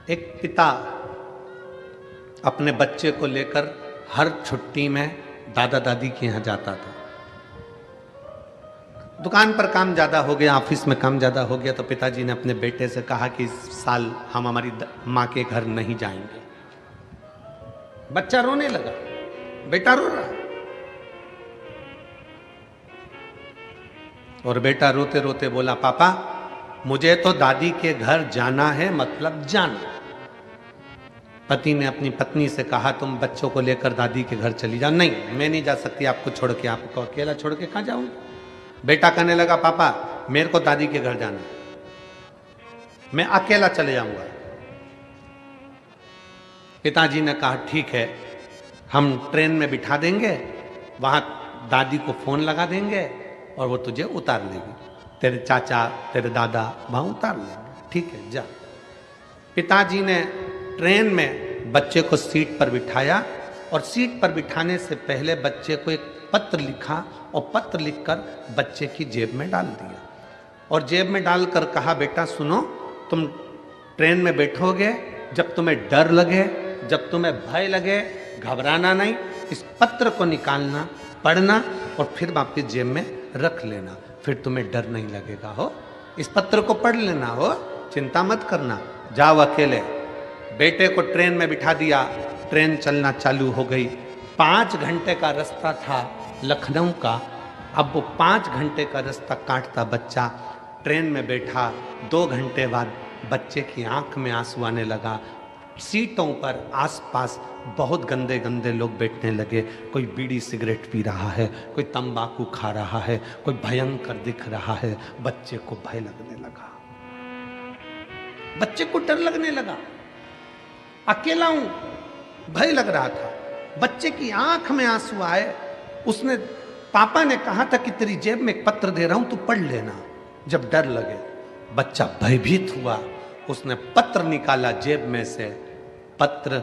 एक पिता अपने बच्चे को लेकर हर छुट्टी में दादा दादी के यहाँ जाता था। दुकान पर काम ज़्यादा हो गया, ऑफिस में काम ज़्यादा हो गया, तो पिताजी ने अपने बेटे से कहा कि इस साल हम हमारी माँ के घर नहीं जाएंगे। बच्चा रोने लगा, बेटा रो रहा, और बेटा रोते रोते बोला, पापा मुझे तो दादी के घर जाना है, मतलब जाना। पति ने अपनी पत्नी से कहा, तुम बच्चों को लेकर दादी के घर चली जाओ। नहीं, मैं नहीं जा सकती आपको छोड़ के, आपको अकेला छोड़ के कहाँ जाऊंगी। बेटा कहने लगा, पापा मेरे को दादी के घर जाना है, मैं अकेला चले जाऊंगा। पिताजी ने कहा, ठीक है, हम ट्रेन में बिठा देंगे, वहां दादी को फोन लगा देंगे और वो तुझे उतार लेगी, तेरे चाचा तेरे दादा वहां उतार लेंगे, ठीक है जा। पिताजी ने ट्रेन में बच्चे को सीट पर बिठाया और सीट पर बिठाने से पहले बच्चे को एक पत्र लिखा और पत्र लिखकर बच्चे की जेब में डाल दिया और जेब में डालकर कहा, बेटा सुनो, तुम ट्रेन में बैठोगे, जब तुम्हें डर लगे, जब तुम्हें भय लगे, घबराना नहीं, इस पत्र को निकालना, पढ़ना और फिर वापस जेब में रख लेना, फिर तुम्हें डर नहीं लगेगा। हो इस पत्र को पढ़ लेना, हो चिंता मत करना, जाओ अकेले। बेटे को ट्रेन में बिठा दिया, ट्रेन चलना चालू हो गई। 5 घंटे का रास्ता था लखनऊ का। अब वो 5 घंटे का रास्ता काटता बच्चा ट्रेन में बैठा। 2 घंटे बाद बच्चे की आंख में आंसू आने लगा। सीटों पर आसपास बहुत गंदे गंदे लोग बैठने लगे। कोई बीड़ी सिगरेट पी रहा है, कोई तंबाकू खा रहा है, कोई भयंकर दिख रहा है। बच्चे को भय लगने लगा, बच्चे को डर लगने लगा। अकेला हूं, भय लग रहा था। बच्चे की आंख में आंसू आए। उसने, पापा ने कहा था कि तेरी जेब में एक पत्र दे रहा हूं, तू पढ़ लेना जब डर लगे। बच्चा भयभीत हुआ, उसने पत्र निकाला जेब में से। पत्र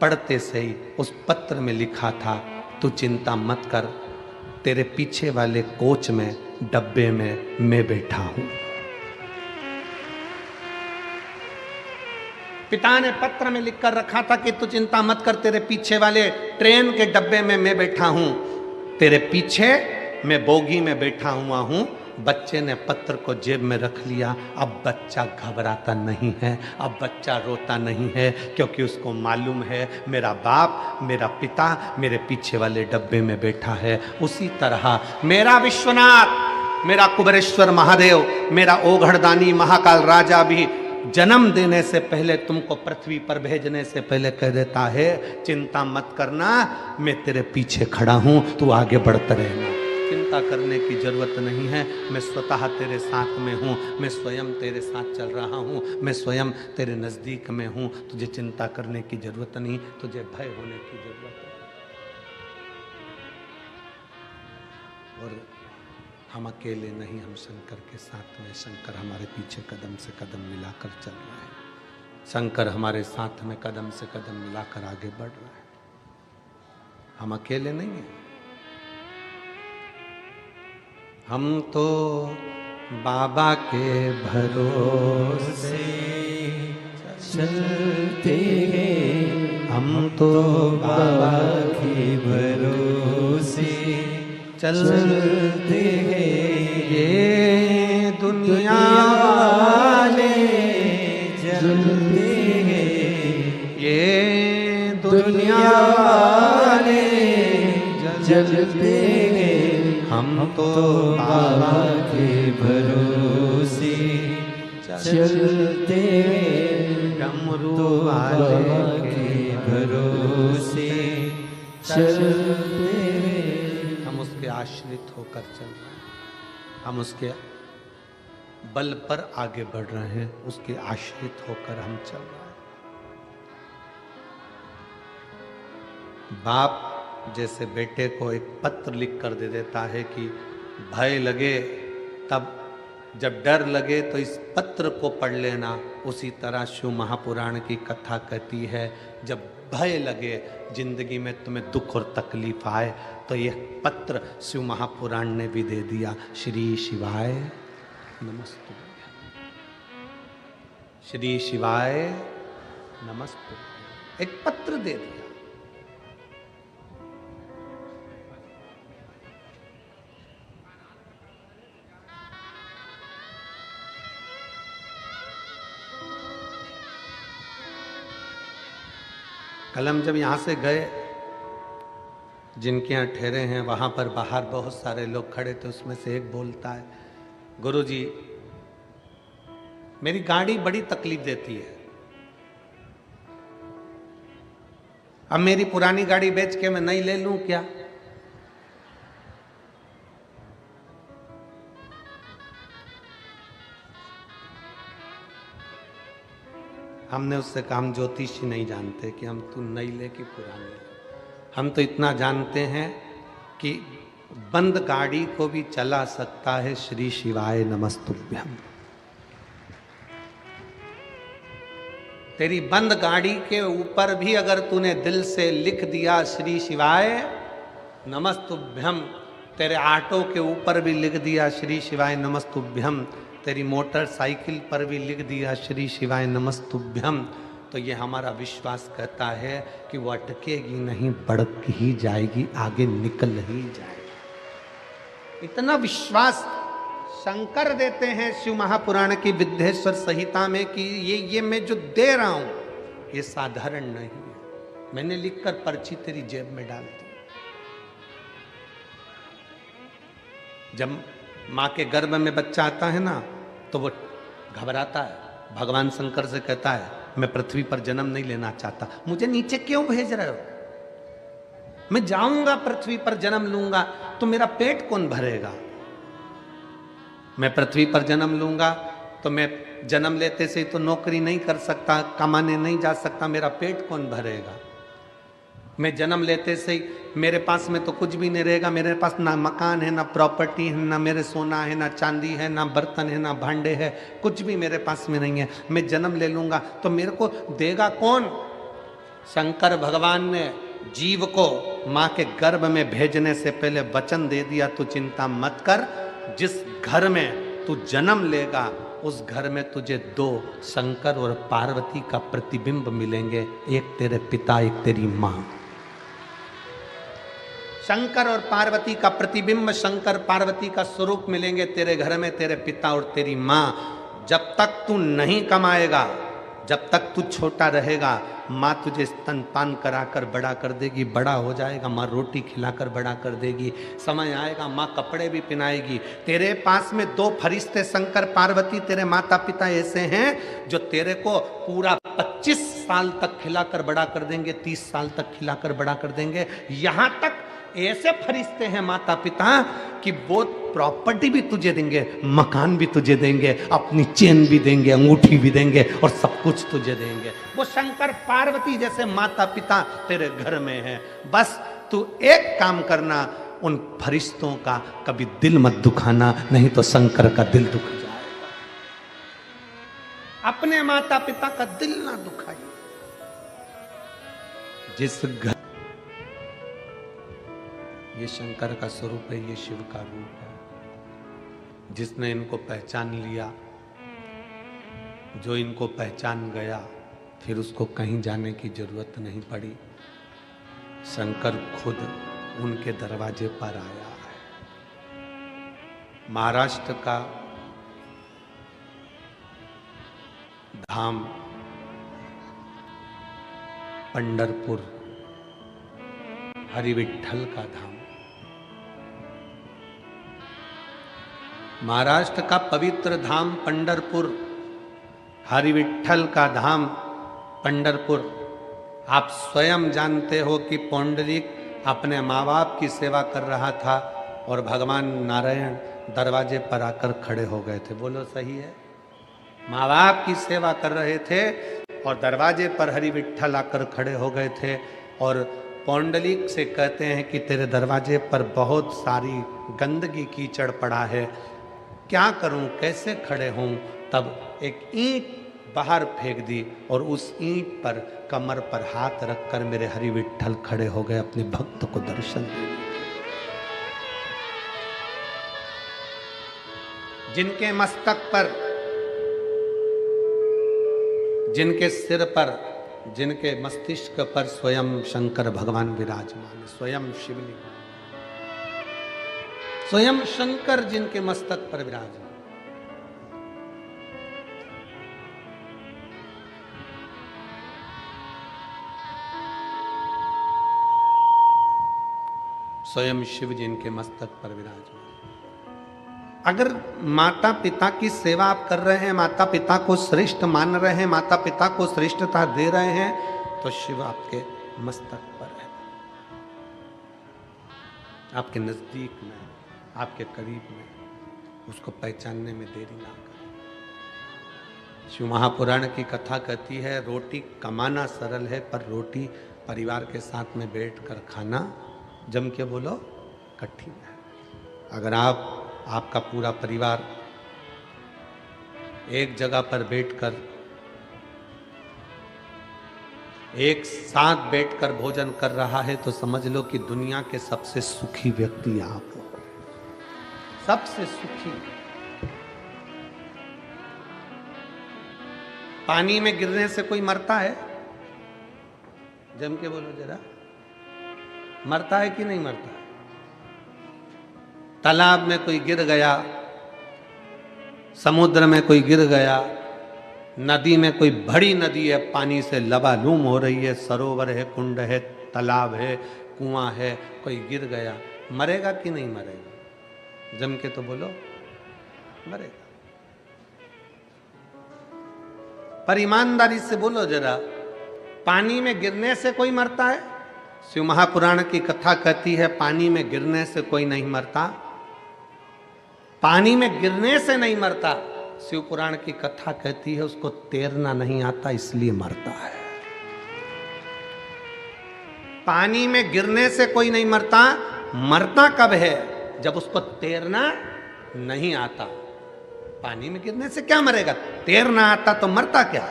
पढ़ते से ही उस पत्र में लिखा था, तू चिंता मत कर, तेरे पीछे वाले कोच में डब्बे में मैं बैठा हूं। पिता ने पत्र में लिखकर रखा था कि तू चिंता मत कर, तेरे पीछे वाले ट्रेन के डब्बे में मैं बैठा हूं, तेरे पीछे मैं बोगी में बैठा हुआ हूं। बच्चे ने पत्र को जेब में रख लिया। अब बच्चा घबराता नहीं है, अब बच्चा रोता नहीं है, क्योंकि उसको मालूम है मेरा बाप, मेरा पिता मेरे पीछे वाले डब्बे में बैठा है। उसी तरह मेरा विश्वनाथ, मेरा कुबेरेश्वर महादेव, मेरा ओघड़दानी महाकाल राजा भी जन्म देने से पहले, तुमको पृथ्वी पर भेजने से पहले कह देता है, चिंता मत करना, मैं तेरे पीछे खड़ा हूं, तू आगे बढ़ता रहना, चिंता करने की जरूरत नहीं है, मैं स्वतः तेरे साथ में हूं, मैं स्वयं तेरे साथ चल रहा हूं, मैं स्वयं तेरे नजदीक में हूं, तुझे चिंता करने की जरूरत नहीं, तुझे भय होने की जरूरत है। और हम अकेले नहीं, हम शंकर के साथ में, शंकर हमारे पीछे कदम से कदम मिलाकर चल रहा है, शंकर हमारे साथ में कदम से कदम मिलाकर आगे बढ़ रहा है। हम अकेले नहीं हैं। हम तो बाबा के भरोसे चलते हैं, हम तो बाबा के भरोसे चलते हैं, ये दुनिया वाले जलते हैं, ये दुनिया वाले जलते हैं, हम तो बाबा के भरोसे चलते हैं, डमरू वाले के भरोसे चलते हैं। हम उसके आश्रित होकर चल रहे हैं, हम उसके बल पर आगे बढ़ रहे हैं, उसके आश्रित होकर हम चल रहे हैं। बाप जैसे बेटे को एक पत्र लिख कर दे देता है कि भय लगे तब, जब डर लगे तो इस पत्र को पढ़ लेना, उसी तरह शिव महापुराण की कथा कहती है, जब भय लगे, जिंदगी में तुम्हें दुख और तकलीफ आए, तो यह पत्र शिव महापुराण ने भी दे दिया। श्री शिवाय नमस्तुभ्यं, श्री शिवाय नमस्तुभ्यं। एक पत्र दे दिया। कल हम जब यहां से गए, जिनके यहाँ ठहरे हैं वहां पर बाहर बहुत सारे लोग खड़े थे, उसमें से एक बोलता है, गुरुजी मेरी गाड़ी बड़ी तकलीफ देती है, अब मेरी पुरानी गाड़ी बेच के मैं नई ले लूं क्या? हमने उससे कहा हम ज्योतिषी नहीं जानते कि हम तू नई ले कि पुरानी ले, हम तो इतना जानते हैं कि बंद गाड़ी को भी चला सकता है श्री शिवाय नमस्तुभ्यम। तेरी बंद गाड़ी के ऊपर भी अगर तूने दिल से लिख दिया श्री शिवाय नमस्तुभ्यम, तेरे ऑटो के ऊपर भी लिख दिया श्री शिवाय नमस्तुभ्यम, तेरी मोटरसाइकिल पर भी लिख दिया श्री शिवाय नमस्तुभ्यम, तो ये हमारा विश्वास कहता है कि वो अटकेगी नहीं, बढ़ ही जाएगी, आगे निकल ही जाएगी। इतना विश्वास शंकर देते हैं शिव महापुराण की विद्येश्वर संहिता में कि ये मैं जो दे रहा हूं ये साधारण नहीं है, मैंने लिखकर पर्ची तेरी जेब में डाल दी। जब माँ के गर्भ में बच्चा आता है ना तो वो घबराता है, भगवान शंकर से कहता है मैं पृथ्वी पर जन्म नहीं लेना चाहता, मुझे नीचे क्यों भेज रहे हो? मैं जाऊंगा पृथ्वी पर जन्म लूंगा तो मेरा पेट कौन भरेगा? मैं पृथ्वी पर जन्म लूंगा तो मैं जन्म लेते से तो नौकरी नहीं कर सकता, कमाने नहीं जा सकता, मेरा पेट कौन भरेगा? मैं जन्म लेते से ही मेरे पास में तो कुछ भी नहीं रहेगा, मेरे पास ना मकान है, ना प्रॉपर्टी है, ना मेरे सोना है, ना चांदी है, ना बर्तन है, ना भांडे है, कुछ भी मेरे पास में नहीं है। मैं जन्म ले लूंगा तो मेरे को देगा कौन? शंकर भगवान ने जीव को माँ के गर्भ में भेजने से पहले वचन दे दिया, तू चिंता मत कर, जिस घर में तू जन्म लेगा उस घर में तुझे दो शंकर और पार्वती का प्रतिबिंब मिलेंगे, एक तेरे पिता एक तेरी माँ। शंकर और पार्वती का प्रतिबिंब, शंकर पार्वती का स्वरूप मिलेंगे तेरे घर में, तेरे पिता और तेरी माँ। जब तक तू नहीं कमाएगा, जब तक तू छोटा रहेगा, माँ तुझे स्तनपान कराकर बड़ा कर देगी, बड़ा हो जाएगा माँ रोटी खिलाकर बड़ा कर देगी, समय आएगा माँ कपड़े भी पहनाएगी। तेरे पास में दो फरिश्ते शंकर पार्वती तेरे माता पिता ऐसे हैं जो तेरे को पूरा 25 साल तक खिलाकर बड़ा कर देंगे, 30 साल तक खिलाकर बड़ा कर देंगे। यहाँ तक ऐसे फरिश्ते हैं माता पिता कि वो प्रॉपर्टी भी तुझे देंगे, मकान भी तुझे देंगे, अपनी चेन भी देंगे, अंगूठी भी देंगे और सब कुछ तुझे देंगे। वो शंकर पार्वती जैसे माता पिता तेरे घर में हैं। बस तू एक काम करना, उन फरिश्तों का कभी दिल मत दुखाना, नहीं तो शंकर का दिल दुख जाएगा। अपने माता पिता का दिल ना दुखाइए। जिस घर, ये शंकर का स्वरूप है, ये शिव का रूप है। जिसने इनको पहचान लिया, जो इनको पहचान गया, फिर उसको कहीं जाने की जरूरत नहीं पड़ी। शंकर खुद उनके दरवाजे पर आया है। महाराष्ट्र का धाम पंढरपुर, हरि विठ्ठल का धाम, महाराष्ट्र का पवित्र धाम पंढरपुर, हरि विठ्ठल का धाम पंढरपुर। आप स्वयं जानते हो कि पौंडरिक अपने माँ बाप की सेवा कर रहा था और भगवान नारायण दरवाजे पर आकर खड़े हो गए थे। बोलो सही है? माँ बाप की सेवा कर रहे थे और दरवाजे पर हरि विठ्ठल आकर खड़े हो गए थे और पौंडलिक से कहते हैं कि तेरे दरवाजे पर बहुत सारी गंदगी कीचड़ पड़ा है, क्या करूं, कैसे खड़े हों? तब एक ईंट बाहर फेंक दी और उस ईंट पर कमर पर हाथ रखकर मेरे हरि विठ्ठल खड़े हो गए अपने भक्त को दर्शन देने। जिनके मस्तक पर, जिनके सिर पर जिनके मस्तिष्क पर स्वयं शंकर भगवान विराजमान, स्वयं शिवलिंग, स्वयं शंकर जिनके मस्तक पर विराजमान। स्वयं शिव जिनके मस्तक पर विराजमान। अगर माता पिता की सेवा आप कर रहे हैं, माता पिता को श्रेष्ठ मान रहे हैं, माता पिता को श्रेष्ठता दे रहे हैं, तो शिव आपके मस्तक पर है, आपके नजदीक में, आपके करीब में। उसको पहचानने में देरी ना करें। शिव महापुराण की कथा कहती है, रोटी कमाना सरल है, पर रोटी परिवार के साथ में बैठकर खाना, जम के बोलो, कठिन है। अगर आपका पूरा परिवार एक जगह पर बैठकर, एक साथ बैठकर भोजन कर रहा है, तो समझ लो कि दुनिया के सबसे सुखी व्यक्ति आप हो, सबसे सुखी। पानी में गिरने से कोई मरता है? जम के बोलो जरा, मरता है कि नहीं मरता? तालाब में कोई गिर गया, समुद्र में कोई गिर गया, नदी में कोई बड़ी नदी है, पानी से लबालूम हो रही है, सरोवर है, कुंड है, तालाब है, कुआं है, कोई गिर गया, मरेगा कि नहीं मरेगा? जम के तो बोलो, मरेगा। पर ईमानदारी से बोलो जरा, पानी में गिरने से कोई मरता है? शिव महापुराण की कथा कहती है, पानी में गिरने से कोई नहीं मरता। पानी में गिरने से नहीं मरता। शिव पुराण की कथा कहती है, उसको तैरना नहीं आता इसलिए मरता है। पानी में गिरने से कोई नहीं मरता। मरता कब है? जब उसको तैरना नहीं आता। पानी में गिरने से क्या मरेगा? तैरना आता तो मरता क्या?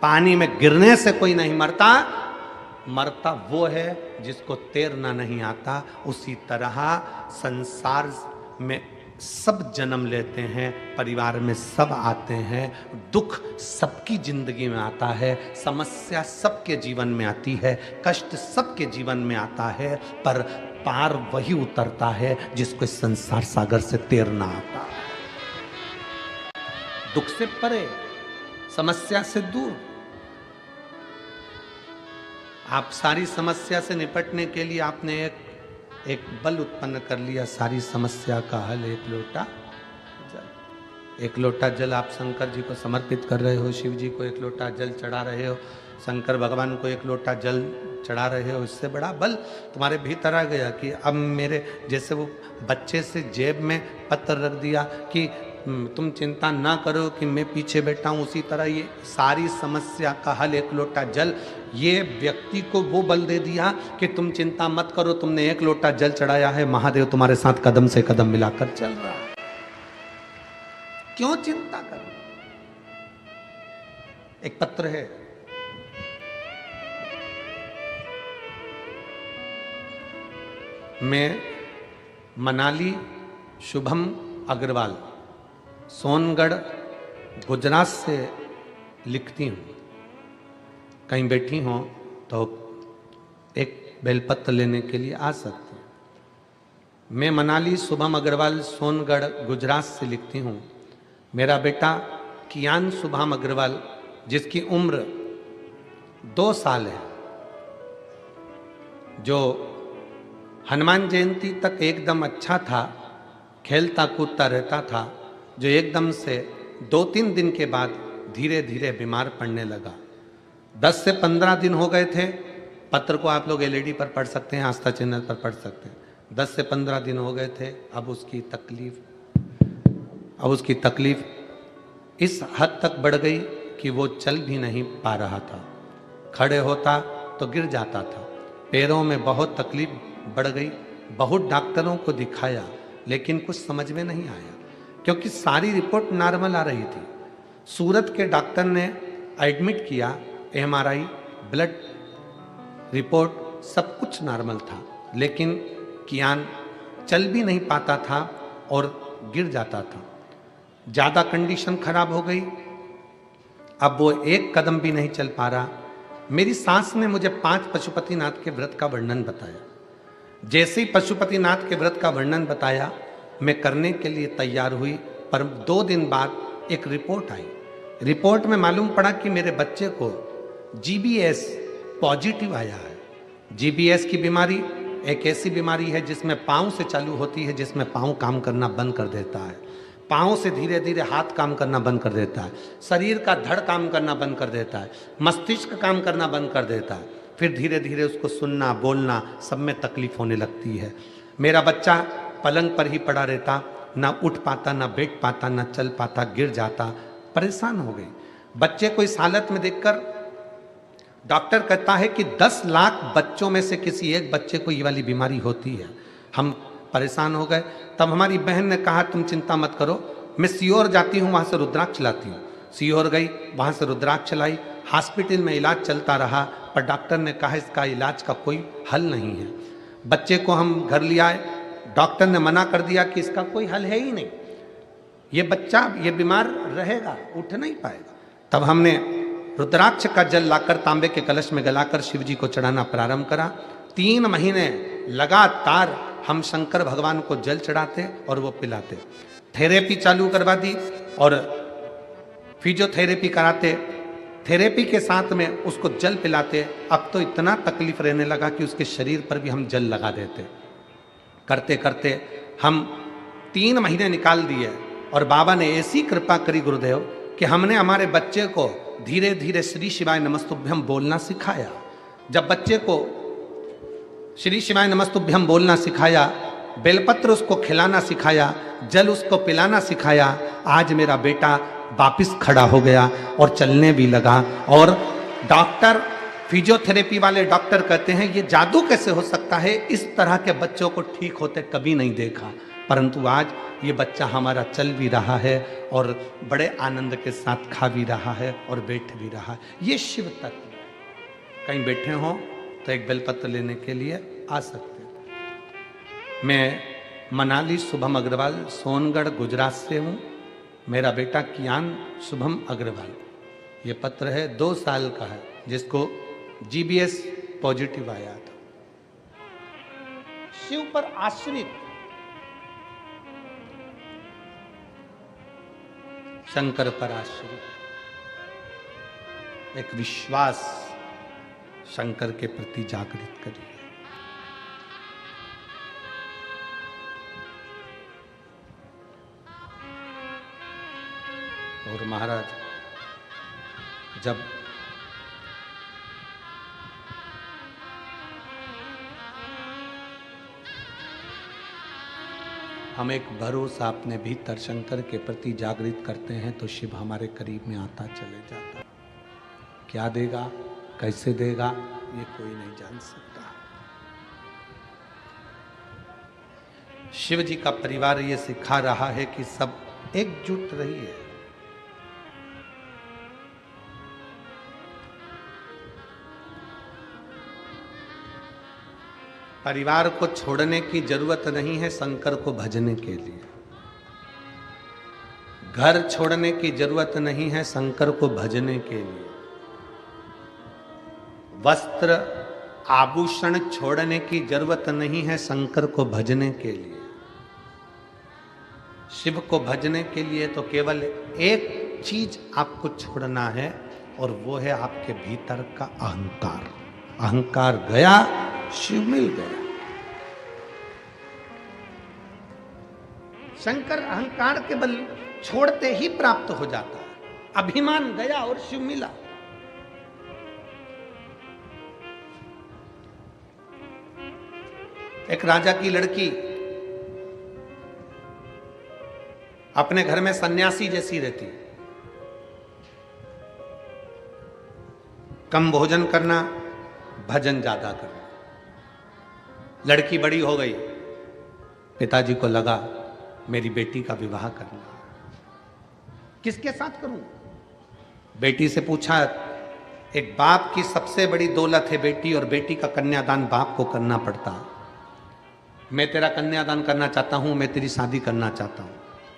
पानी में गिरने से कोई नहीं मरता, मरता वो है जिसको तैरना नहीं आता। उसी तरह संसार में सब जन्म लेते हैं, परिवार में सब आते हैं, दुख सबकी जिंदगी में आता है, समस्या सबके जीवन में आती है, कष्ट सबके जीवन में आता है, पर पार वही उतरता है जिसको संसार सागर से तैरना आता है। दुख से परे, समस्या से दूर। आप सारी समस्या से निपटने के लिए आपने एक बल उत्पन्न कर लिया, सारी समस्या का हल एक लोटा जल। एक लोटा जल आप शंकर जी को समर्पित कर रहे हो, शिव जी को एक लोटा जल चढ़ा रहे हो, शंकर भगवान को एक लोटा जल चढ़ा रहे हो। इससे बड़ा बल तुम्हारे भीतर आ गया कि अब मेरे, जैसे वो बच्चे से जेब में पत्र रख दिया कि तुम चिंता ना करो कि मैं पीछे बैठा हूं, उसी तरह ये सारी समस्या का हल एक लोटा जल, ये व्यक्ति को वो बल दे दिया कि तुम चिंता मत करो, तुमने एक लोटा जल चढ़ाया है, महादेव तुम्हारे साथ कदम से कदम मिलाकर चल रहा है। क्यों चिंता करो? एक पत्र है, मैं मनाली शुभम अग्रवाल सोनगढ़ गुजरात से लिखती हूँ। कहीं बैठी हो तो एक बेलपत्र लेने के लिए आ सकती हूँ। मैं मनाली शुभम अग्रवाल सोनगढ़ गुजरात से लिखती हूँ। मेरा बेटा कियान शुभम अग्रवाल, जिसकी उम्र 2 साल है, जो हनुमान जयंती तक एकदम अच्छा था, खेलता कूदता रहता था, जो एकदम से 2-3 दिन के बाद धीरे धीरे बीमार पड़ने लगा। 10 से 15 दिन हो गए थे। पत्र को आप लोग एलईडी पर पढ़ सकते हैं, आस्था चैनल पर पढ़ सकते हैं। 10 से 15 दिन हो गए थे। अब उसकी तकलीफ इस हद तक बढ़ गई कि वो चल भी नहीं पा रहा था। खड़े होता तो गिर जाता था। पैरों में बहुत तकलीफ बढ़ गई। बहुत डॉक्टरों को दिखाया, लेकिन कुछ समझ में नहीं आया, क्योंकि सारी रिपोर्ट नॉर्मल आ रही थी। सूरत के डॉक्टर ने एडमिट किया, एमआरआई, ब्लड रिपोर्ट सब कुछ नॉर्मल था, लेकिन कियान चल भी नहीं पाता था और गिर जाता था। ज़्यादा कंडीशन खराब हो गई। अब वो एक कदम भी नहीं चल पा रहा। मेरी सास ने मुझे 5 पशुपतिनाथ के व्रत का वर्णन बताया। जैसे ही पशुपतिनाथ के व्रत का वर्णन बताया, मैं करने के लिए तैयार हुई, पर 2 दिन बाद एक रिपोर्ट आई। रिपोर्ट में मालूम पड़ा कि मेरे बच्चे को जीबीएस पॉजिटिव आया है। जीबीएस की बीमारी एक ऐसी बीमारी है जिसमें पाँव से चालू होती है, जिसमें पाँव काम करना बंद कर देता है, पाँव से धीरे धीरे हाथ काम करना बंद कर देता है, शरीर का धड़ काम करना बंद कर देता है, मस्तिष्क काम करना बंद कर देता है, फिर धीरे धीरे उसको सुनना बोलना सब में तकलीफ होने लगती है। मेरा बच्चा पलंग पर ही पड़ा रहता, ना उठ पाता, ना बैठ पाता, ना चल पाता, गिर जाता, परेशान हो गई। बच्चे को इस हालत में देखकर डॉक्टर कहता है कि 10 लाख बच्चों में से किसी एक बच्चे को ये वाली बीमारी होती है। हम परेशान हो गए। तब हमारी बहन ने कहा तुम चिंता मत करो, मैं सीहोर जाती हूँ, वहाँ से रुद्राक्ष लाती हूँ। सीहोर गई, वहाँ से रुद्राक्ष लाई, हॉस्पिटल में इलाज चलता रहा, पर डॉक्टर ने कहा इसका इलाज का कोई हल नहीं है। बच्चे को हम घर ले आए, डॉक्टर ने मना कर दिया कि इसका कोई हल है ही नहीं, ये बच्चा ये बीमार रहेगा, उठ नहीं पाएगा। तब हमने रुद्राक्ष का जल लाकर तांबे के कलश में गलाकर शिव जी को चढ़ाना प्रारंभ करा। 3 महीने लगातार हम शंकर भगवान को जल चढ़ाते और वो पिलाते। थेरेपी चालू करवा दी और फिजियोथेरेपी कराते, थेरेपी के साथ में उसको जल पिलाते। अब तो इतना तकलीफ रहने लगा कि उसके शरीर पर भी हम जल लगा देते। करते करते हम 3 महीने निकाल दिए और बाबा ने ऐसी कृपा करी गुरुदेव कि हमने हमारे बच्चे को धीरे धीरे श्री शिवाय नमस्तुभ्यम बोलना सिखाया। जब बच्चे को श्री शिवाय नमस्तुभ्यम बोलना सिखाया, बेलपत्र उसको खिलाना सिखाया, जल उसको पिलाना सिखाया, आज मेरा बेटा वापिस खड़ा हो गया और चलने भी लगा। और डॉक्टर, फिजियोथेरेपी वाले डॉक्टर कहते हैं ये जादू कैसे हो सकता है, इस तरह के बच्चों को ठीक होते कभी नहीं देखा। परंतु आज ये बच्चा हमारा चल भी रहा है और बड़े आनंद के साथ खा भी रहा है और बैठ भी रहा है। ये शिव तत्व। कहीं बैठे हो तो एक बेलपत्र लेने के लिए आ सकते हैं। मैं मनाली शुभम अग्रवाल सोनगढ़ गुजरात से हूँ। मेरा बेटा कियान शुभम अग्रवाल, ये पत्र है 2 साल का है, जिसको जीबीएस पॉजिटिव आया था। शिव पर आश्रित शंकर पर आश्रित एक विश्वास शंकर के प्रति जागृत करिए। और महाराज जब हम एक भरोसा अपने भीतर शंकर के प्रति जागृत करते हैं तो शिव हमारे करीब में आता चले जाता। क्या देगा, कैसे देगा, ये कोई नहीं जान सकता। शिव जी का परिवार ये सिखा रहा है कि सब एकजुट रहिए। परिवार को छोड़ने की जरूरत नहीं है शंकर को भजने के लिए। घर छोड़ने की जरूरत नहीं है शंकर को भजने के लिए। वस्त्र आभूषण छोड़ने की जरूरत नहीं है शंकर को भजने के लिए। शिव को भजने के लिए तो केवल एक चीज आपको छोड़ना है और वो है आपके भीतर का अहंकार। अहंकार गया, शिव मिल गया। शंकर अहंकार के बल छोड़ते ही प्राप्त हो जाता है। अभिमान गया और शिव मिला। एक राजा की लड़की अपने घर में सन्यासी जैसी रहती, कम भोजन करना, भजन ज्यादा करना। लड़की बड़ी हो गई, पिताजी को लगा मेरी बेटी का विवाह करना, किसके साथ करूं? बेटी से पूछा, एक बाप की सबसे बड़ी दौलत है बेटी, और बेटी का कन्यादान बाप को करना पड़ता है। मैं तेरा कन्यादान करना चाहता हूं, मैं तेरी शादी करना चाहता हूं।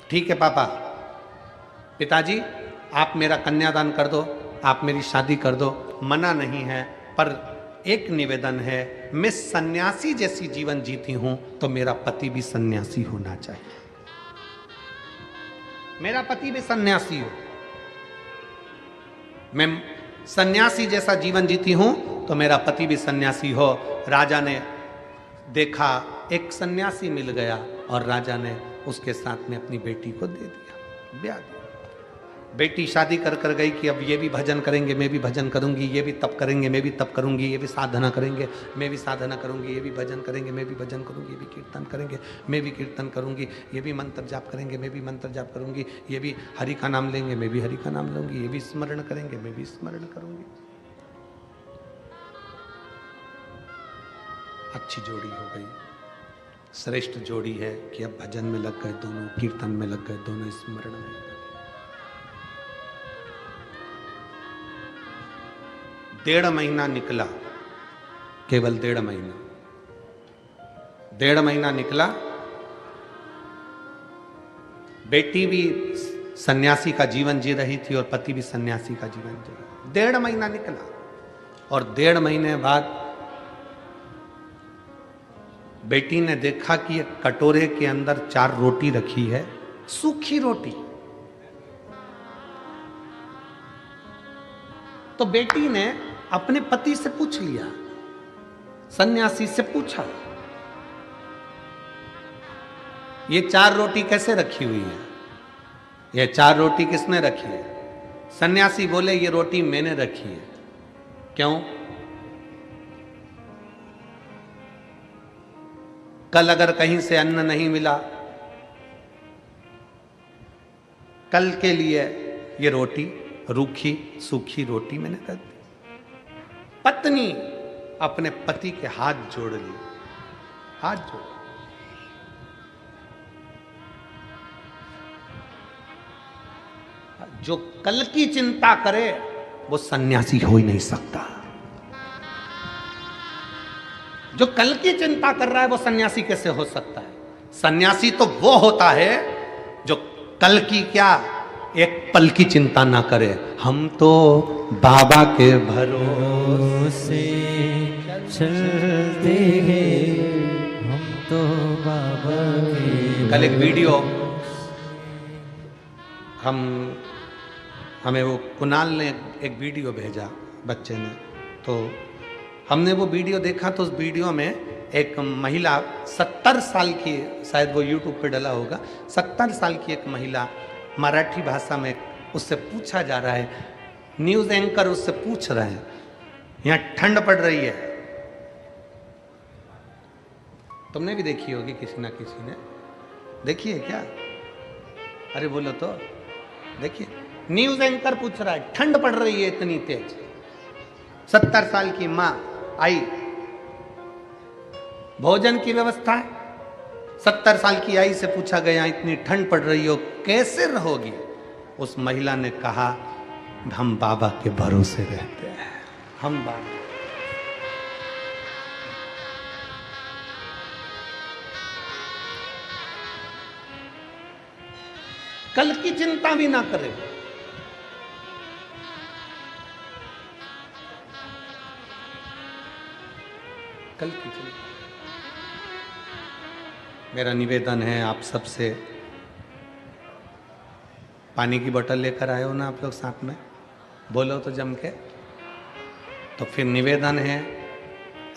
ठीक है पापा, पिताजी आप मेरा कन्यादान कर दो, आप मेरी शादी कर दो, मना नहीं है, पर एक निवेदन है, मैं सन्यासी जैसी जीवन जीती हूं तो मेरा पति भी सन्यासी होना चाहिए, मेरा पति भी सन्यासी हो। मैं सन्यासी जैसा जीवन जीती हूं तो मेरा पति भी सन्यासी हो। राजा ने देखा एक सन्यासी मिल गया और राजा ने उसके साथ में अपनी बेटी को दे दिया, ब्याह दिया। बेटी शादी कर कर गई कि अब ये भी भजन करेंगे, मैं भी भजन करूंगी, ये भी तप करेंगे, मैं भी तप करूंगी, ये भी साधना करेंगे, मैं भी साधना करूंगी, ये भी भजन करेंगे, मैं भी भजन करूंगी, ये भी कीर्तन करेंगे, मैं भी कीर्तन करूंगी, ये भी मंत्र जाप करेंगे, मैं भी मंत्र जाप करूंगी, ये भी हरि का नाम लेंगे, मैं भी हरि का नाम लूंगी, ये भी स्मरण करेंगे, मैं भी स्मरण करूंगी। अच्छी जोड़ी हो गई, श्रेष्ठ जोड़ी है कि अब भजन में लग गए दोनों, कीर्तन में लग गए दोनों, स्मरण में। 1.5 महीना निकला, केवल 1.5 महीना, 1.5 महीना निकला। बेटी भी सन्यासी का जीवन जी रही थी और पति भी सन्यासी का जीवन जी रहा। 1.5 महीना निकला और 1.5 महीने बाद बेटी ने देखा कि एक कटोरे के अंदर 4 रोटी रखी है, सूखी रोटी। तो बेटी ने अपने पति से पूछ लिया, सन्यासी से पूछा, ये 4 रोटी कैसे रखी हुई है, ये 4 रोटी किसने रखी है? सन्यासी बोले, ये रोटी मैंने रखी है। क्यों? कल अगर कहीं से अन्न नहीं मिला, कल के लिए ये रोटी, रूखी सूखी रोटी मैंने रख दी। पत्नी अपने पति के हाथ जोड़ ली, हाथ जोड़। जो कल की चिंता करे वो सन्यासी हो ही नहीं सकता। जो कल की चिंता कर रहा है वो सन्यासी कैसे हो सकता है? सन्यासी तो वो होता है जो कल की क्या, एक पल की चिंता ना करे। हम तो बाबा के भरोसे चलते हैं, हम तो बाबा के। कल एक वीडियो हमें वो कुणाल ने एक वीडियो भेजा, बच्चे ने, तो हमने वो वीडियो देखा। तो उस वीडियो में एक महिला 70 साल की, शायद वो यूट्यूब पे डला होगा, 70 साल की एक महिला मराठी भाषा में उससे पूछा जा रहा है, न्यूज़ एंकर उससे पूछ रहे हैं, यहाँ ठंड पड़ रही है, तुमने भी देखी होगी, किसी ना किसी ने देखी है क्या? अरे बोलो तो, देखिए न्यूज़ एंकर पूछ रहा है, ठंड पड़ रही है इतनी तेज। 70 साल की माँ आई, भोजन की व्यवस्था है। 70 साल की आई से पूछा गया, इतनी ठंड पड़ रही हो कैसे रहोगी? उस महिला ने कहा, हम बाबा के भरोसे रहते हैं, हम बाबा। कल की चिंता भी ना करें। कल की चिंता। मेरा निवेदन है आप सबसे, पानी की बोतल लेकर आए हो ना आप लोग साथ में, बोलो तो जम के। तो फिर निवेदन है,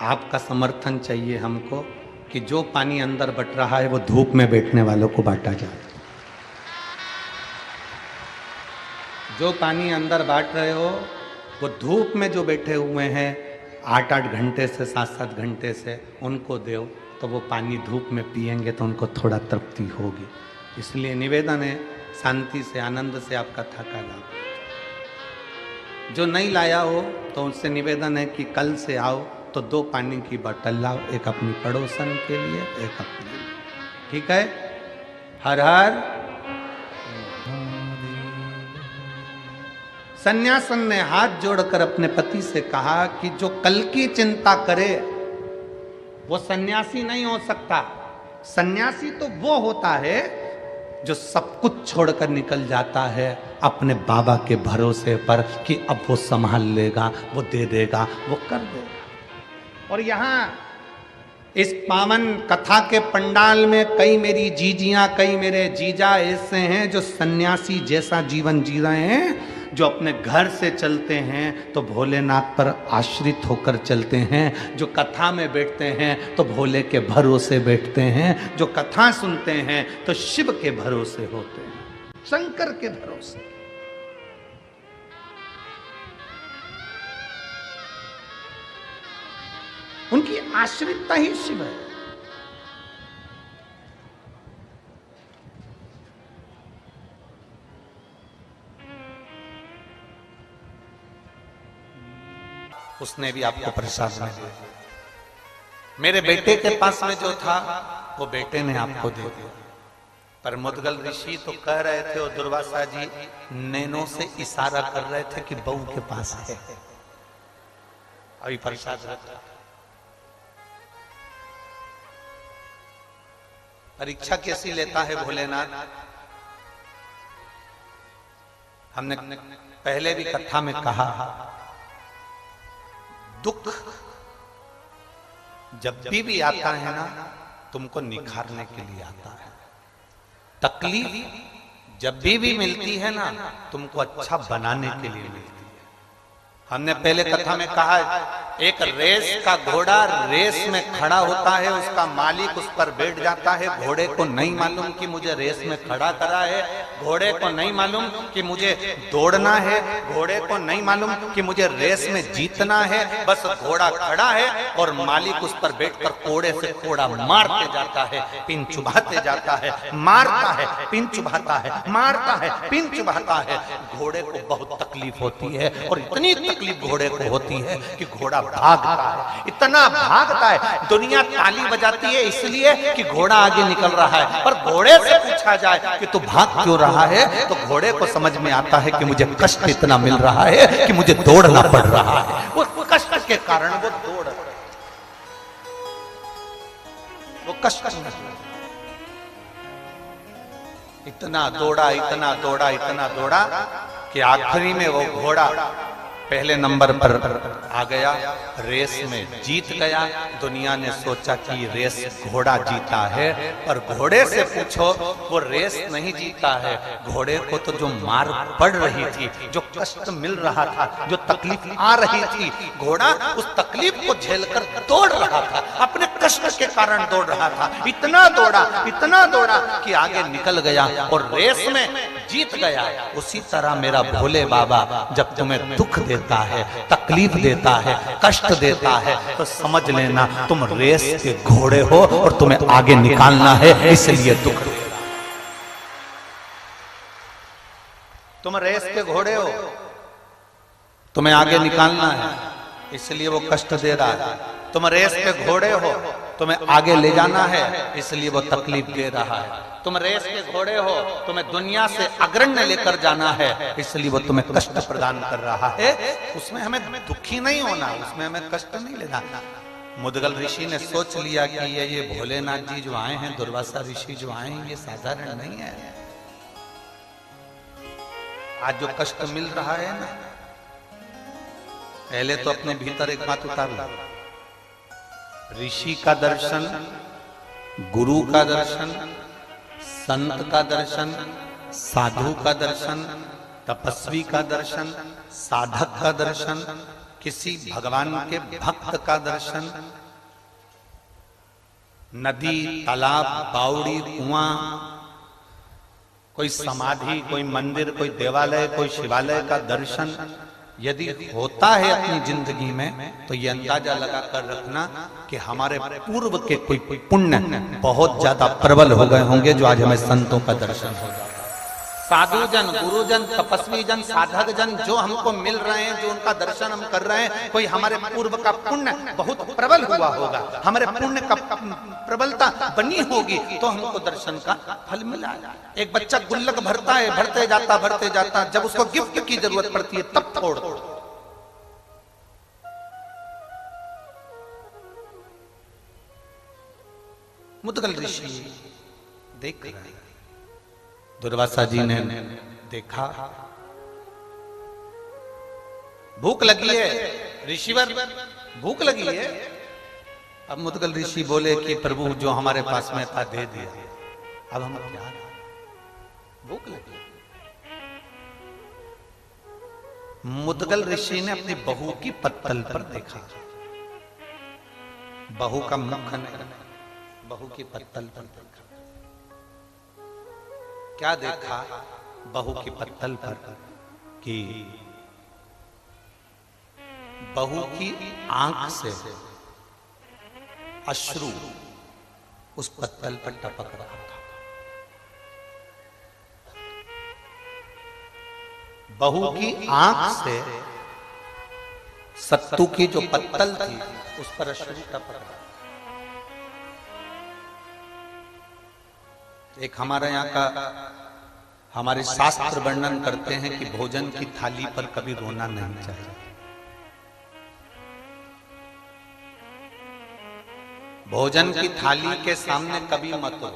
आपका समर्थन चाहिए हमको कि जो पानी अंदर बट रहा है वो धूप में बैठने वालों को बांटा जाए। जो पानी अंदर बांट रहे हो वो धूप में जो बैठे हुए हैं 8-8 घंटे से 7-7 घंटे से, उनको दो, तो वो पानी धूप में पिएंगे तो उनको थोड़ा तृप्ति होगी। इसलिए निवेदन है, शांति से आनंद से आप कथा का लाओ। जो नहीं लाया हो तो उससे निवेदन है कि कल से आओ तो 2 पानी की बोतल लाओ, एक अपनी पड़ोसन के लिए, एक अपने लिए। ठीक है? हर हर। सन्यासन ने हाथ जोड़कर अपने पति से कहा कि जो कल की चिंता करे वो सन्यासी नहीं हो सकता। सन्यासी तो वो होता है जो सब कुछ छोड़कर निकल जाता है अपने बाबा के भरोसे पर कि अब वो संभाल लेगा, वो दे देगा, वो कर देगा। और यहाँ इस पावन कथा के पंडाल में कई मेरी जीजियां, कई मेरे जीजा ऐसे हैं जो सन्यासी जैसा जीवन जी रहे हैं, जो अपने घर से चलते हैं तो भोलेनाथ पर आश्रित होकर चलते हैं, जो कथा में बैठते हैं तो भोले के भरोसे बैठते हैं, जो कथा सुनते हैं तो शिव के भरोसे होते हैं, शंकर के भरोसे। उनकी आश्रितता ही शिव है। उसने भी आपको प्रसाद में दिया। मेरे बेटे के पास में जो था वो बेटे ने आपको दे दिया। पर मुदगल ऋषि तो कह रहे थे और दुर्वासा जी नैनों से इशारा कर रहे थे कि बहू के पास है, अभी प्रसाद रखा। परीक्षा कैसी लेता है भोलेनाथ? हमने पहले भी कथा में कहा, दुख जब भी आता है ना तुमको निखारने के लिए आता है। तकलीफ जब भी मिलती है ना तुमको अच्छा बनाने के लिए मिलती है। हमने पहले कथा में कहा, एक रेस का घोड़ा रेस में खड़ा होता है, उसका मालिक उस पर बैठ जाता है। घोड़े को नहीं मालूम कि मुझे रेस में खड़ा करा है, घोड़े को नहीं मालूम कि मुझे दौड़ना है, घोड़े को नहीं मालूम कि मुझे रेस में जीतना है। बस घोड़ा खड़ा है और मालिक उस पर बैठकर कोड़े से कोड़ा मारते जाता है, पिन चुभाते जाता है, मारता है, पिन चुभाता है, मारता है, पिन चुभाता है। घोड़े को बहुत तकलीफ होती है और इतनी तकलीफ घोड़े को होती है कि घोड़ा भागता है, इतना भागता है, दुनिया ताली बजाती है इसलिए कि घोड़ा आगे निकल रहा है। पर घोड़े से पूछा जाए कि तू भाग क्यों रहा है, तो घोड़े को समझ में आता है कि मुझे कष्ट इतना मिल रहा है कि मुझे दौड़ना पड़ रहा है। वो कष्ट के कारण वो दौड़, वो कष्ट इतना दौड़ा, इतना दौड़ा, इतना दौड़ा कि आखिरी में वो घोड़ा पहले नंबर पर आ गया, रेस में जीत गया। दुनिया ने सोचा कि रेस घोड़ा जीता है, पर घोड़े से पूछो वो रेस नहीं जीता है। घोड़े को तो जो मार पड़ रही थी, जो कष्ट मिल रहा था, जो तकलीफ आ रही थी, घोड़ा उस तकलीफ को झेलकर दौड़ रहा था, अपने कष्ट के कारण दौड़ रहा था। इतना दौड़ा, इतना दौड़ा कि आगे निकल गया और रेस में जीत गया। उसी तरह मेरा भोले बाबा जब तुम्हें दुख देता है, तकलीफ देता है, कष्ट देता है, तो समझ लेना तुम रेस के घोड़े हो और तुम्हें आगे निकालना है, इसलिए दुख दे रहा। तुम रेस के घोड़े हो, तुम्हें आगे निकालना है, इसलिए वो कष्ट दे रहा है। तुम रेस के घोड़े हो, तुम्हें आगे ले जाना है, इसलिए वो तकलीफ दे रहा है। तुम रेस के घोड़े हो, तुम्हें दुनिया से अग्रण्य लेकर जाना है, इसलिए वो तुम्हें कष्ट प्रदान कर रहा है। उसमें हमें दुखी नहीं होना, उसमें हमें कष्ट नहीं लेना। मुदगल ऋषि ने सोच लिया कि ये भोलेनाथ जी जो आए हैं, दुर्वासा ऋषि जो आए हैं, ये साधारण नहीं है। आज जो कष्ट मिल रहा है ना, पहले तो अपने भीतर एक बात उतार लो, ऋषि का दर्शन, गुरु का दर्शन, संत का दर्शन, साधु का दर्शन, तपस्वी का दर्शन, साधक का दर्शन, किसी भगवान के भक्त का दर्शन, नदी, तालाब, बावड़ी, कुआं, कोई समाधि, कोई मंदिर, कोई देवालय, कोई शिवालय का दर्शन यदि होता है अपनी जिंदगी में, तो ये अंदाजा लगा कर रखना कि हमारे पूर्व के कोई पुण्य बहुत ज्यादा प्रबल हो गए होंगे, जो आज हमें संतों का दर्शन हो जाता है। साधु जन, गुरुजन, तपस्वी जन, साधक जन जो हमको मिल रहे हैं, जो उनका दर्शन हम कर रहे हैं, कोई हमारे पूर्व का पुण्य बहुत प्रबल हुआ होगा, हमारे पुण्य का प्रबलता बनी होगी, तो हमको दर्शन का फल मिला। एक बच्चा गुल्लक भरता है, भरते जाता, जब उसको गिफ्ट की जरूरत पड़ती है तब तोड़। मुदगल ऋषि देख रहे हैं, दुर्वासा जी ने देखा, भूख लगी है ऋषिवर, भूख लगी है। अब मुद्गल ऋषि बोले कि प्रभु जो हमारे पास में था दे दिया, अब हम क्या, भूख लगी। मुद्गल ऋषि ने अपनी बहू की पत्तल पर देखा, बहू का मुख नहीं, बहू की पत्तल पर देखा। क्या देखा बहू की पत्तल पर? कि बहू की आंख से अश्रु उस पत्तल पर टपक रहा था। बहू की आंख से सत्तू की जो पत्तल थी उस पर अश्रु टपक रहा। एक हमारे यहाँ का, हमारे शास्त्र वर्णन करते हैं कि भोजन की थाली पर कभी रोना नहीं चाहिए। भोजन की थाली के सामने कभी मत रो।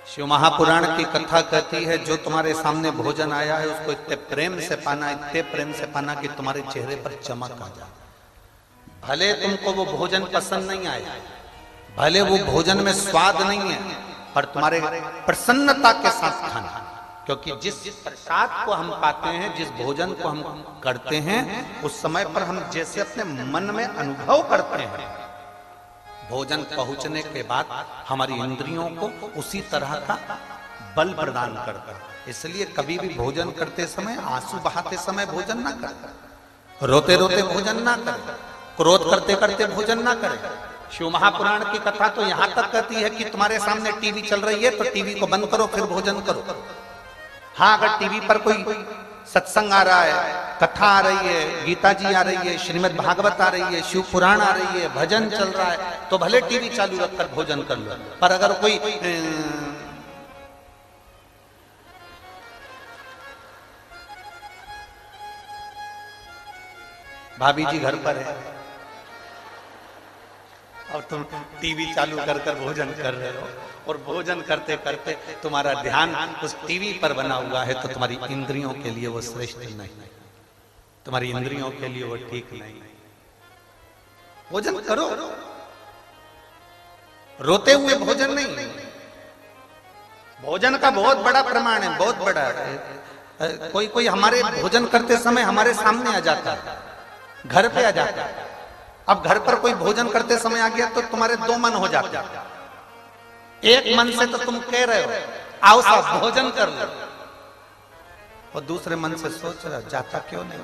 शिव महापुराण की कथा कहती है, जो तुम्हारे सामने भोजन आया है उसको इतने प्रेम से पाना, इतने प्रेम से पाना कि तुम्हारे चेहरे पर चमक आ जाए। भले तुमको वो भोजन पसंद नहीं आया, भले वो भोजन में स्वाद नहीं है, पर तुम्हारे प्रसन्नता के साथ खाना। क्योंकि जिस प्रसाद को हम पाते हैं, जिस भोजन को हम करते हैं, उस समय पर हम जैसे अपने मन में अनुभव करते हैं, भोजन पहुंचने के बाद हमारी इंद्रियों को उसी तरह का बल प्रदान करता है। इसलिए कभी भी भोजन करते समय आंसू बहाते समय भोजन ना करें, रोते रोते भोजन ना करें, क्रोध करते करते भोजन ना करें। शिव महापुराण की कथा तो यहां तक कहती है कि तुम्हारे सामने टीवी चल रही है तो टीवी को बंद करो फिर भोजन करो। हाँ, अगर टीवी पर कोई सत्संग आ रहा है, कथा आ रही है, गीता जी आ रही है, श्रीमद् भागवत आ रही है, शिव पुराण आ रही है, भजन चल रहा है, तो भले टीवी चालू रखकर भोजन कर लो। पर अगर कोई भाभी जी घर पर है और तुम टीवी चालू कर कर भोजन कर रहे हो, और भोजन करते करते तुम्हारा ध्यान उस टीवी पर बना हुआ है, तो तुम्हारी इंद्रियों के लिए वो श्रेष्ठ नहीं, तुम्हारी इंद्रियों के लिए वो ठीक नहीं। भोजन करो, रोते हुए भोजन नहीं। भोजन का बहुत बड़ा प्रमाण है, बहुत बड़ा है। कोई कोई हमारे भोजन करते समय हमारे सामने आ जाता है, घर पे आ जाता है। अब घर पर कोई भोजन करते समय आ गया तो तुम्हारे दो मन हो जाते हैं। एक मन से तो तुम कह रहे हो आओ साहब भोजन कर लो, और दूसरे मन से सोच रहे हो जाता क्यों नहीं।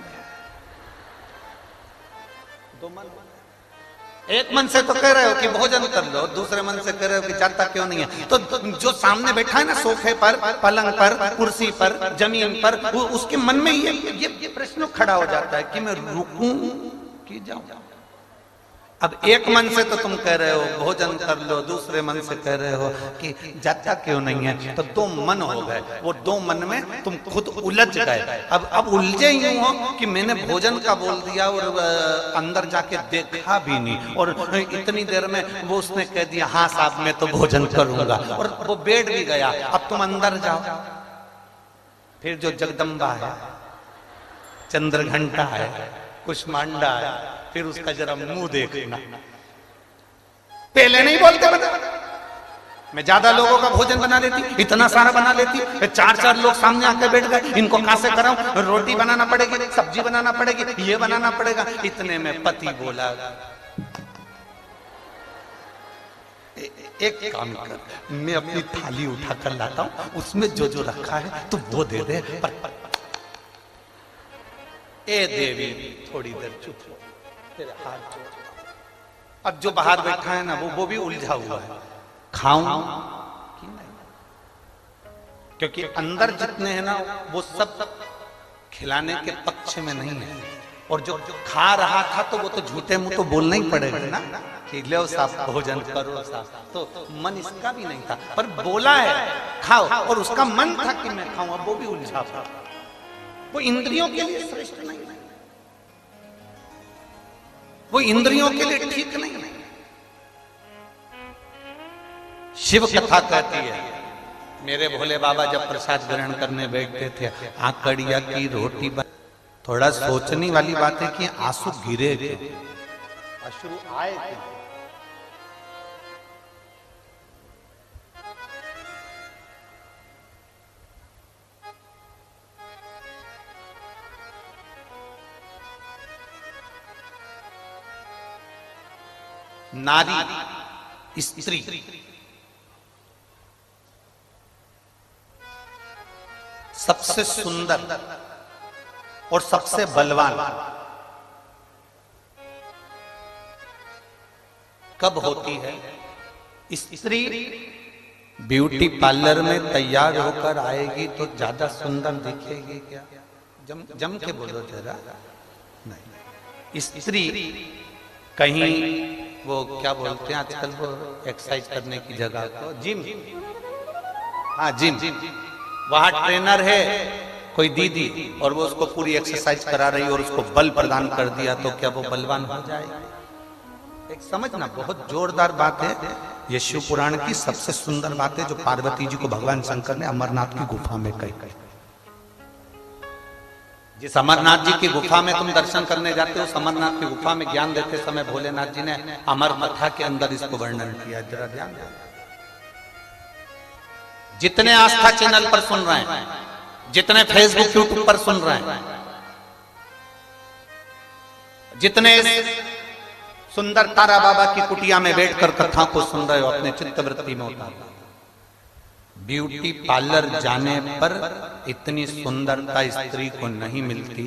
दो मन, एक मन से तो कह रहे हो कि भोजन कर लो, दूसरे मन से कह रहे हो कि जाता क्यों नहीं है। तो जो सामने बैठा है ना, सोफे पर, पलंग पर, कुर्सी पर, जमीन पर, उसके मन में ये प्रश्न खड़ा हो जाता है कि मैं रुकूं कि जाऊं। अब एक मन से तो तुम कह रहे हो भोजन कर लो, दूसरे मन से कह रहे हो कि जाता क्यों नहीं है, तो दो मन हो गए। वो दो मन में तुम खुद उलझ गए। अब उलझे यूं हो कि मैंने भोजन का बोल दिया और अंदर जाके देखा भी नहीं, और इतनी देर में वो उसने कह दिया हाँ साहब मैं तो भोजन करूंगा, और वो बैठ भी गया। अब तुम अंदर जाओ, फिर जो जगदम्बा है, चंद्रघंटा है, कुष्मांडा है, फिर उसका जरा मुंह देखना। पहले नहीं बोलते बता, मैं ज्यादा लोगों का भोजन बना लेती, इतना सारा बना लेती, चार चार लोग सामने आकर बैठ गए, इनको कहां से कराऊं, रोटी बनाना पड़ेगी, सब्जी बनाना पड़ेगी, ये बनाना पड़ेगा। इतने में पति बोला एक काम कर, मैं अपनी थाली उठा कर लाता हूं, उसमें जो जो रखा है तो वो दे दे। पर ए देवी थोड़ी देर चुप हो, तेरे हाथ जोड़। अब जो बाहर बैठा है ना वो भी उलझा हुआ है, खाऊं कि नहीं, क्योंकि अंदर जितने हैं ना वो सब खिलाने के पक्ष में नहीं है। और जो खा रहा था तो वो तो झूठे मुंह तो बोलना ही पड़ेगा ना कि लो साहब भोजन करो साहब, तो मन इसका भी नहीं था, पर बोला है खाओ, और उसका मन था कि मैं खाऊं, अब वो भी उलझा था। वो इंद्रियों के लिए श्रेष्ठ नहीं, वो इंद्रियों के लिए ठीक नहीं। शिव कथा कहती है मेरे भोले बाबा जब प्रसाद ग्रहण करने बैठते थे, आकड़िया की रोटी बन, थोड़ा सोचने वाली बात है कि आंसू गिरे थे, अश्रु आए थे। नारी, स्त्री, सबसे सुंदर और सबसे बलवान कब होती है? स्त्री ब्यूटी पार्लर में तैयार होकर आएगी तो ज्यादा सुंदर दिखेगी क्या? जम के बोलो जरा। नहीं, स्त्री कहीं वो क्या बोलते हैं आजकल, वो एक्सरसाइज करने की जगह को जिम, हाँ जिम, वहां ट्रेनर है कोई दीदी और वो उसको पूरी एक्सरसाइज करा रही है और उसको बल प्रदान कर दिया तो क्या वो बलवान हो जाएगा? एक समझना, बहुत जोरदार बात है। ये शिव पुराण की सबसे सुंदर बात है जो पार्वती जी को भगवान शंकर ने अमरनाथ की गुफा में कही। जिस अमरनाथ जी की गुफा में तुम दर्शन करने जाते हो, उस अमरनाथ की गुफा में ज्ञान देते समय भोलेनाथ जी ने अमर कथा के अंदर इसको वर्णन किया। जरा ध्यान दो, जितने आस्था चैनल पर सुन रहे हैं, जितने फेसबुक यूट्यूब पर सुन रहे हैं, जितने सुंदर तारा बाबा की कुटिया में बैठकर कथा को सुन रहे हो, अपने चित्तवृत्ति में उतारो। ब्यूटी पार्लर जाने पर इतनी सुंदरता स्त्री को नहीं मिलती,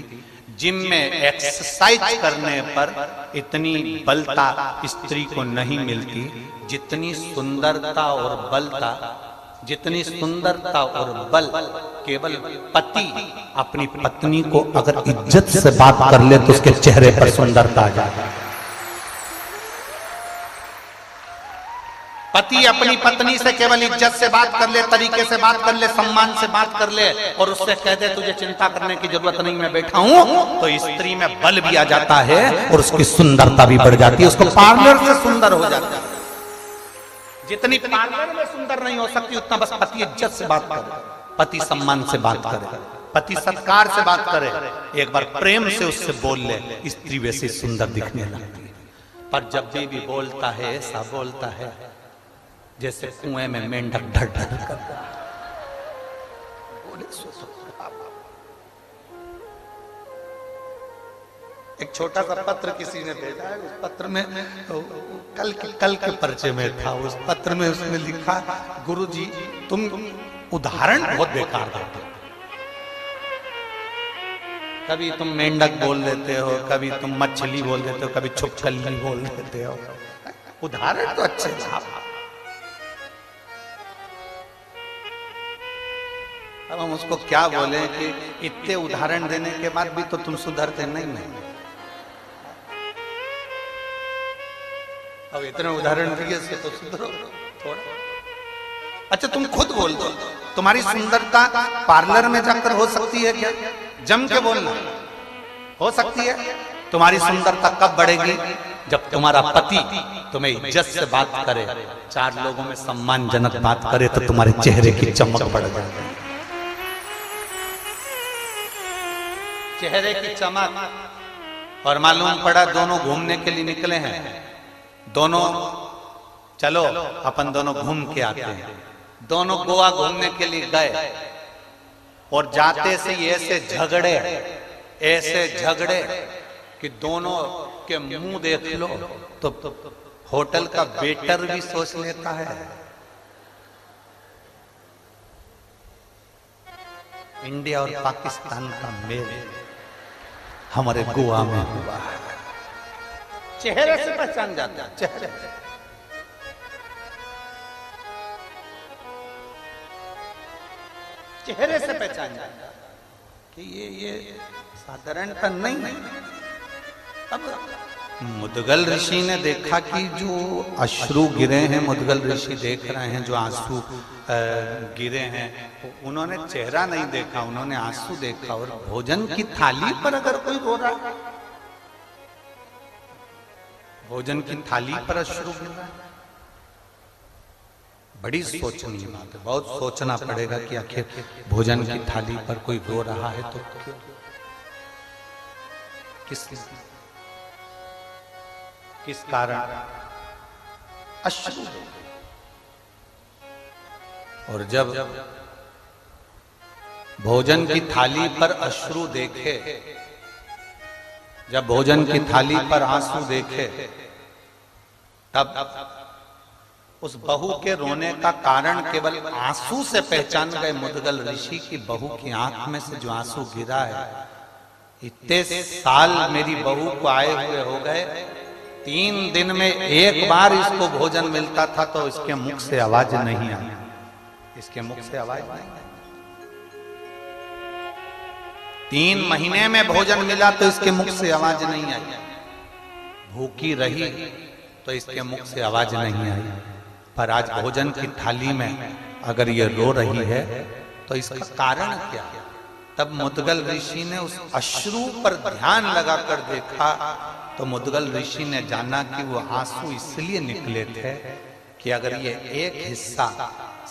जिम में एक्सरसाइज करने पर इतनी बलता स्त्री को नहीं मिलती, जितनी सुंदरता और बलता, जितनी सुंदरता और बल केवल पति अपनी पत्नी को अगर इज्जत से बात कर ले तो उसके चेहरे पर सुंदरता आ जाती है। पति अपनी पत्नी से केवल इज्जत से बात कर ले, तरीके से बात कर ले, सम्मान से बात कर ले और उससे कह दे तुझे चिंता करने की जरूरत नहीं, मैं बैठा हूं, तो स्त्री में बल भी आ जाता है और उसकी सुंदरता भी बढ़ जाती है, उसको पार्लर से सुंदर हो जाता है। जितनी पार्लर में सुंदर नहीं हो सकती उतना बस पति इज्जत से बात करे, पति सम्मान से बात करे, पति सत्कार से बात करे, एक बार प्रेम से उससे बोल ले, स्त्री वैसे सुंदर दिखने लगती है। पर जब भी बोलता है ऐसा बोलता है जैसे कुएं में मेंढक ढर ढर करता है। एक छोटा सा पत्र किसी ने भेजा है, उस पत्र में कल के पर्चे में था, उस पत्र में उसने लिखा, गुरुजी तुम उदाहरण बहुत बेकार देते हो, कभी तुम मेंढक बोल देते हो, कभी तुम मछली बोल देते हो, कभी छुपकली बोल देते हो, उदाहरण तो अच्छे थे। अब हम उसको क्या बोले कि इतने उदाहरण देने के बाद भी तो तुम सुधरते नहीं। अब इतने उदाहरण दिए से तो सुधरो थोड़ा। अच्छा तुम खुद बोल दो, तुम्हारी सुंदरता पार्लर में जाकर हो सकती है क्या? जम के बोलना, हो सकती है। तुम्हारी सुंदरता कब बढ़ेगी? जब तुम्हारा पति तुम्हें इज्जत से बात करे, चार लोगों में सम्मानजनक बात करे तो तुम्हारे चेहरे की चमक बढ़ जाएगी। चेहरे की चमक। और मालूम पड़ा दोनों घूमने के लिए निकले हैं, दोनों चलो अपन दोनों घूम के आते हैं। दोनों गोवा घूमने के लिए गए और जाते से ऐसे झगड़े कि दोनों के मुंह देख लो तो होटल का वेटर भी सोच लेता है इंडिया और पाकिस्तान का मेल हमारे गोवा में हुआ है। चेहरे से पहचान जाता है, चेहरे से पहचान जाता है कि ये साधारणता नहीं। अब मुदगल ऋषि ने देखा कि जो अश्रु गिरे हैं, मुदगल ऋषि देख रहे हैं जो आंसू गिरे हैं, उन्होंने चेहरा नहीं देखा, उन्होंने आंसू देखा। और भोजन की थाली पर अगर कोई रो रहा है, भोजन की थाली पर अश्रु गिर रहा है, बड़ी सोचनीय बात है, बहुत सोचना पड़ेगा कि आखिर भोजन की थाली पर कोई रो रहा है तो क्यों, किस कारण अश्रु। और जब भोजन की थाली पर अश्रु देखे, जब भोजन की थाली पर आंसू देखे, तब उस बहू के रोने का कारण केवल आंसू से पहचान गए मुद्गल ऋषि की बहू की आंख में से जो आंसू गिरा है। इतने साल मेरी बहू को आए हुए हो गए, 3 दिन में एक बार इसको भोजन मिलता था तो इसके मुख से आवाज नहीं आई, इसके मुख से आवाज नहीं आई। 3 महीने में भोजन मिला तो इसके मुख से आवाज नहीं आई, भूखी रही तो इसके मुख से आवाज नहीं आई। पर आज भोजन की थाली में अगर ये रो रही है तो इसका कारण क्या है? तब मुद्गल ऋषि ने उस अश्रु पर ध्यान लगाकर देखा तो मुद्गल ऋषि ने जाना कि वो आंसू इसलिए निकले थे कि अगर ये एक हिस्सा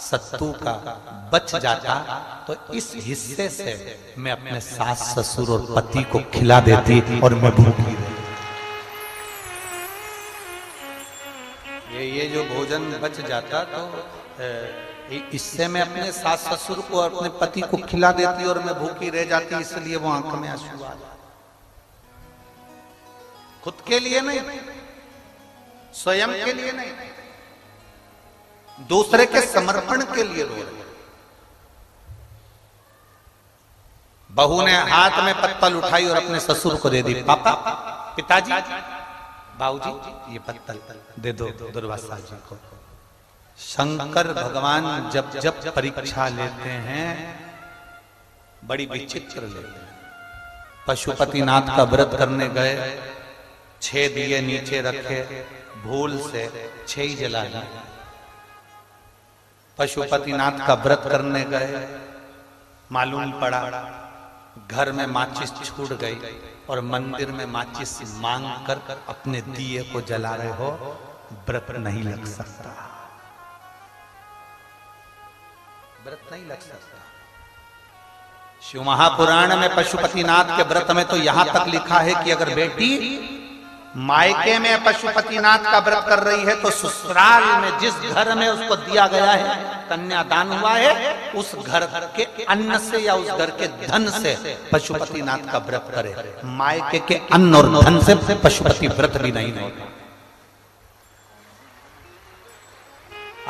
सत्तू का बच जाता तो इस हिस्से से मैं अपने सास ससुर और पति को खिला देती और मैं भूखी रहती। ये जो भोजन बच जाता तो इससे मैं अपने सास ससुर को और अपने पति को खिला देती और मैं भूखी रह जाती, इसलिए वो आंख में आंसू आ जाते। खुद के लिए नहीं, स्वयं के लिए नहीं, दूसरे के समर्पण के लिए रो रहे। बहू ने हाथ में पत्तल उठाई और अपने ससुर को दे दी। पापा, पिताजी, बाबूजी, ये पत्तल दे दो दुर्वासा जी को। शंकर भगवान जब जब परीक्षा लेते हैं बड़ी विचित्र लेते हैं। पशुपतिनाथ का व्रत करने गए, 6 दिए नीचे रखे, भूल से 6 ही जला दिए। पशुपतिनाथ का व्रत करने गए, मालूम पड़ा घर में माचिस छूट गई और मंदिर में माचिस मांग कर अपने दिए को जला रहे हो, व्रत नहीं लग सकता, व्रत नहीं लग सकता। शिव महापुराण में पशुपतिनाथ के व्रत में तो यहां तक लिखा है कि अगर बेटी मायके में पशुपतिनाथ का व्रत कर रही है तो ससुराल में जिस घर में उसको दिया गया है, कन्यादान हुआ है, उस घर के अन्न से या उस घर के धन से पशुपतिनाथ का व्रत करे। मायके के अन्न और धन से पशुपति व्रत भी नहीं होगा।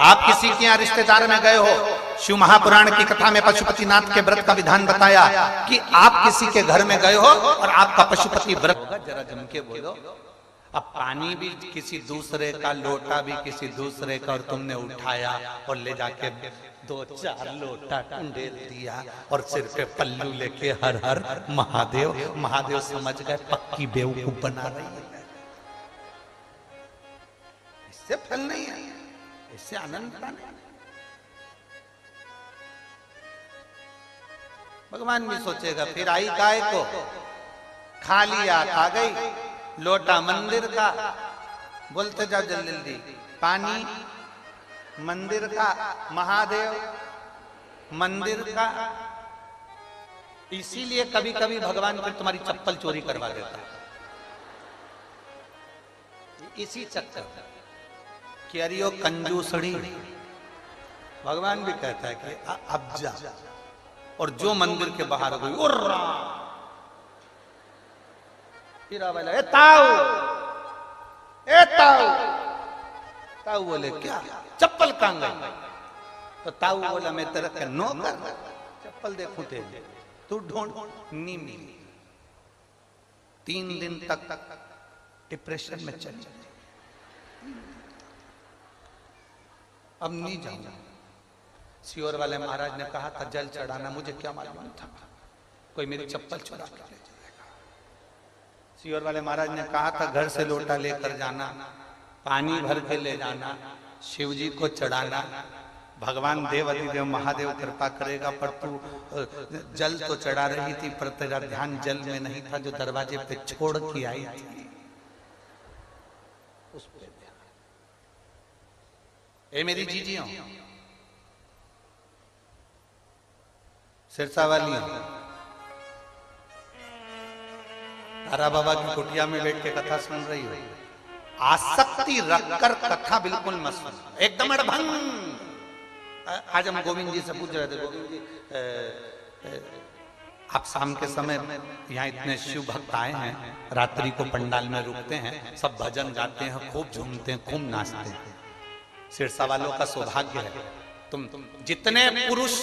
आप किसी के यहाँ रिश्तेदार में गए हो, शिव महापुराण की कथा में पशुपतिनाथ के व्रत का विधान बताया कि आप किसी के घर में गए हो और आपका पशुपति व्रत होगा। जरा जम के बोलो। अब पानी भी किसी दूसरे का, लोटा भी किसी दूसरे का, और तुमने उठाया और ले जाके 2-4 लोटा टंडेल दिया और सिर पे पल्लू लेके हर हर महादेव महादेव समझ गए पक्की बेवकूफ बना रही है। इससे फल नहीं है, इससे आनंद नहीं। भगवान भी सोचेगा फिर आई गाय को, खा लिया, खा गई, लोटा मंदिर का, बोलते जाओ जल्दी जल्दी, पानी मंदिर का, महादेव मंदिर का। इसीलिए कभी कभी भगवान फिर तुम्हारी चप्पल चोरी करवा देता है, इसी चक्कर कि अरे ओ कंजूसड़ी। भगवान भी कहता है कि अब जा, और जो मंदिर के बाहर गई उर्रा, फिर वाला ए ताऊ, ए ताऊ, ताऊ बोले क्या, चप्पल कहां गई? तो ताऊ बोला मैं तेरा का नौकर, चप्पल देखूं तेरे, तू ढूंढ, नहीं मिली। 3 दिन तक डिप्रेशन में चल जाए, अब नहीं जाऊंगा। सियोर वाले महाराज ने कहा था जल चढ़ाना, मुझे क्या मालूम था कोई मेरी चप्पल चुरा के ले जाएगा। सियोर वाले महाराज ने कहा था घर से लोटा लेकर जाना, पानी भर के ले जाना, शिव जी को चढ़ाना, भगवान देव अधिदेव महादेव कृपा करेगा। पर तू जल तो चढ़ा रही थी पर तेरा ध्यान जल में नहीं था जो दरवाजे पे छोड़ के आई थी, उस पे ध्यान। ए मेरी जीजियों, सिरसा वाली तारा बाबा की कुटिया में बैठ के कथा सुन रही हो, आसक्ति रखकर कथा बिल्कुल मत सुन, एकदम अड़भंग। आज हम गोविंद जी से पूछ रहे थे, गोविंद जी आप शाम के समय यहाँ इतने शिव भक्त आए हैं, रात्रि को पंडाल में रुकते हैं, सब भजन गाते हैं, खूब झूमते हैं, खूब नाचते हैं। सिरसा वालों का सौभाग्य है, तुम जितने पुरुष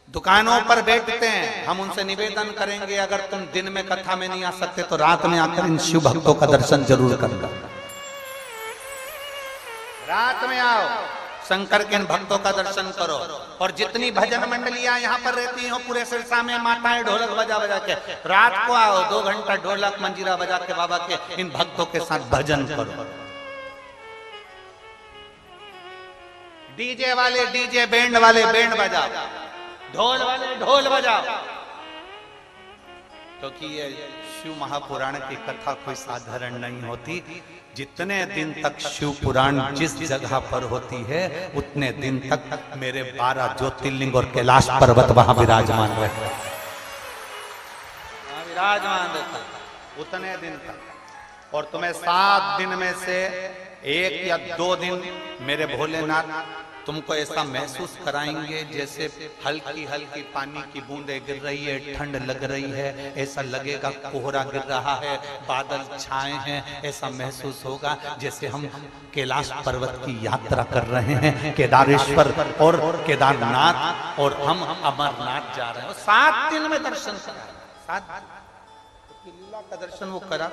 दुकानों पर बैठते हैं, हम उनसे निवेदन करेंगे अगर तुम दिन में कथा में नहीं आ सकते तो रात में आकर इन शिव भक्तों का दर्शन जरूर करना। रात में आओ, शंकर के इन भक्तों का दर्शन करो। और जितनी भजन मंडलियां यहाँ पर रहती हो पूरे सिरसा में, माताएं ढोलक बजा बजा के, रात को आओ, 2 घंटा ढोलक मंजीरा बजा के बाबा के इन भक्तों के साथ भजन करो। डीजे वाले डीजे, बैंड वाले बैंड बजाओ, ढोल वाले ढोल बजाओ, क्योंकि ये शिव महापुराण की कथा कोई साधारण नहीं होती। जितने दिन तक शिव पुराण जिस जगह पर होती है उतने दिन तक मेरे 12 ज्योतिर्लिंग और कैलाश पर्वत वहां विराजमान रहते, विराजमान रहता उतने दिन तक। और तुम्हें 7 दिन में से 1 या 2 दिन मेरे भोलेनाथ तुमको ऐसा महसूस कराएंगे जैसे हल्की हल्की पानी की बूंदें गिर रही है, ठंड लग रही है, ऐसा लगेगा कोहरा गिर रहा है, बादल छाए हैं, ऐसा महसूस होगा जैसे हम कैलाश पर्वत की यात्रा कर रहे हैं, केदारेश्वर और केदारनाथ, और हम अमरनाथ जा रहे हैं। 7 दिन में दर्शन करा, 7 लीला का दर्शन वो करा।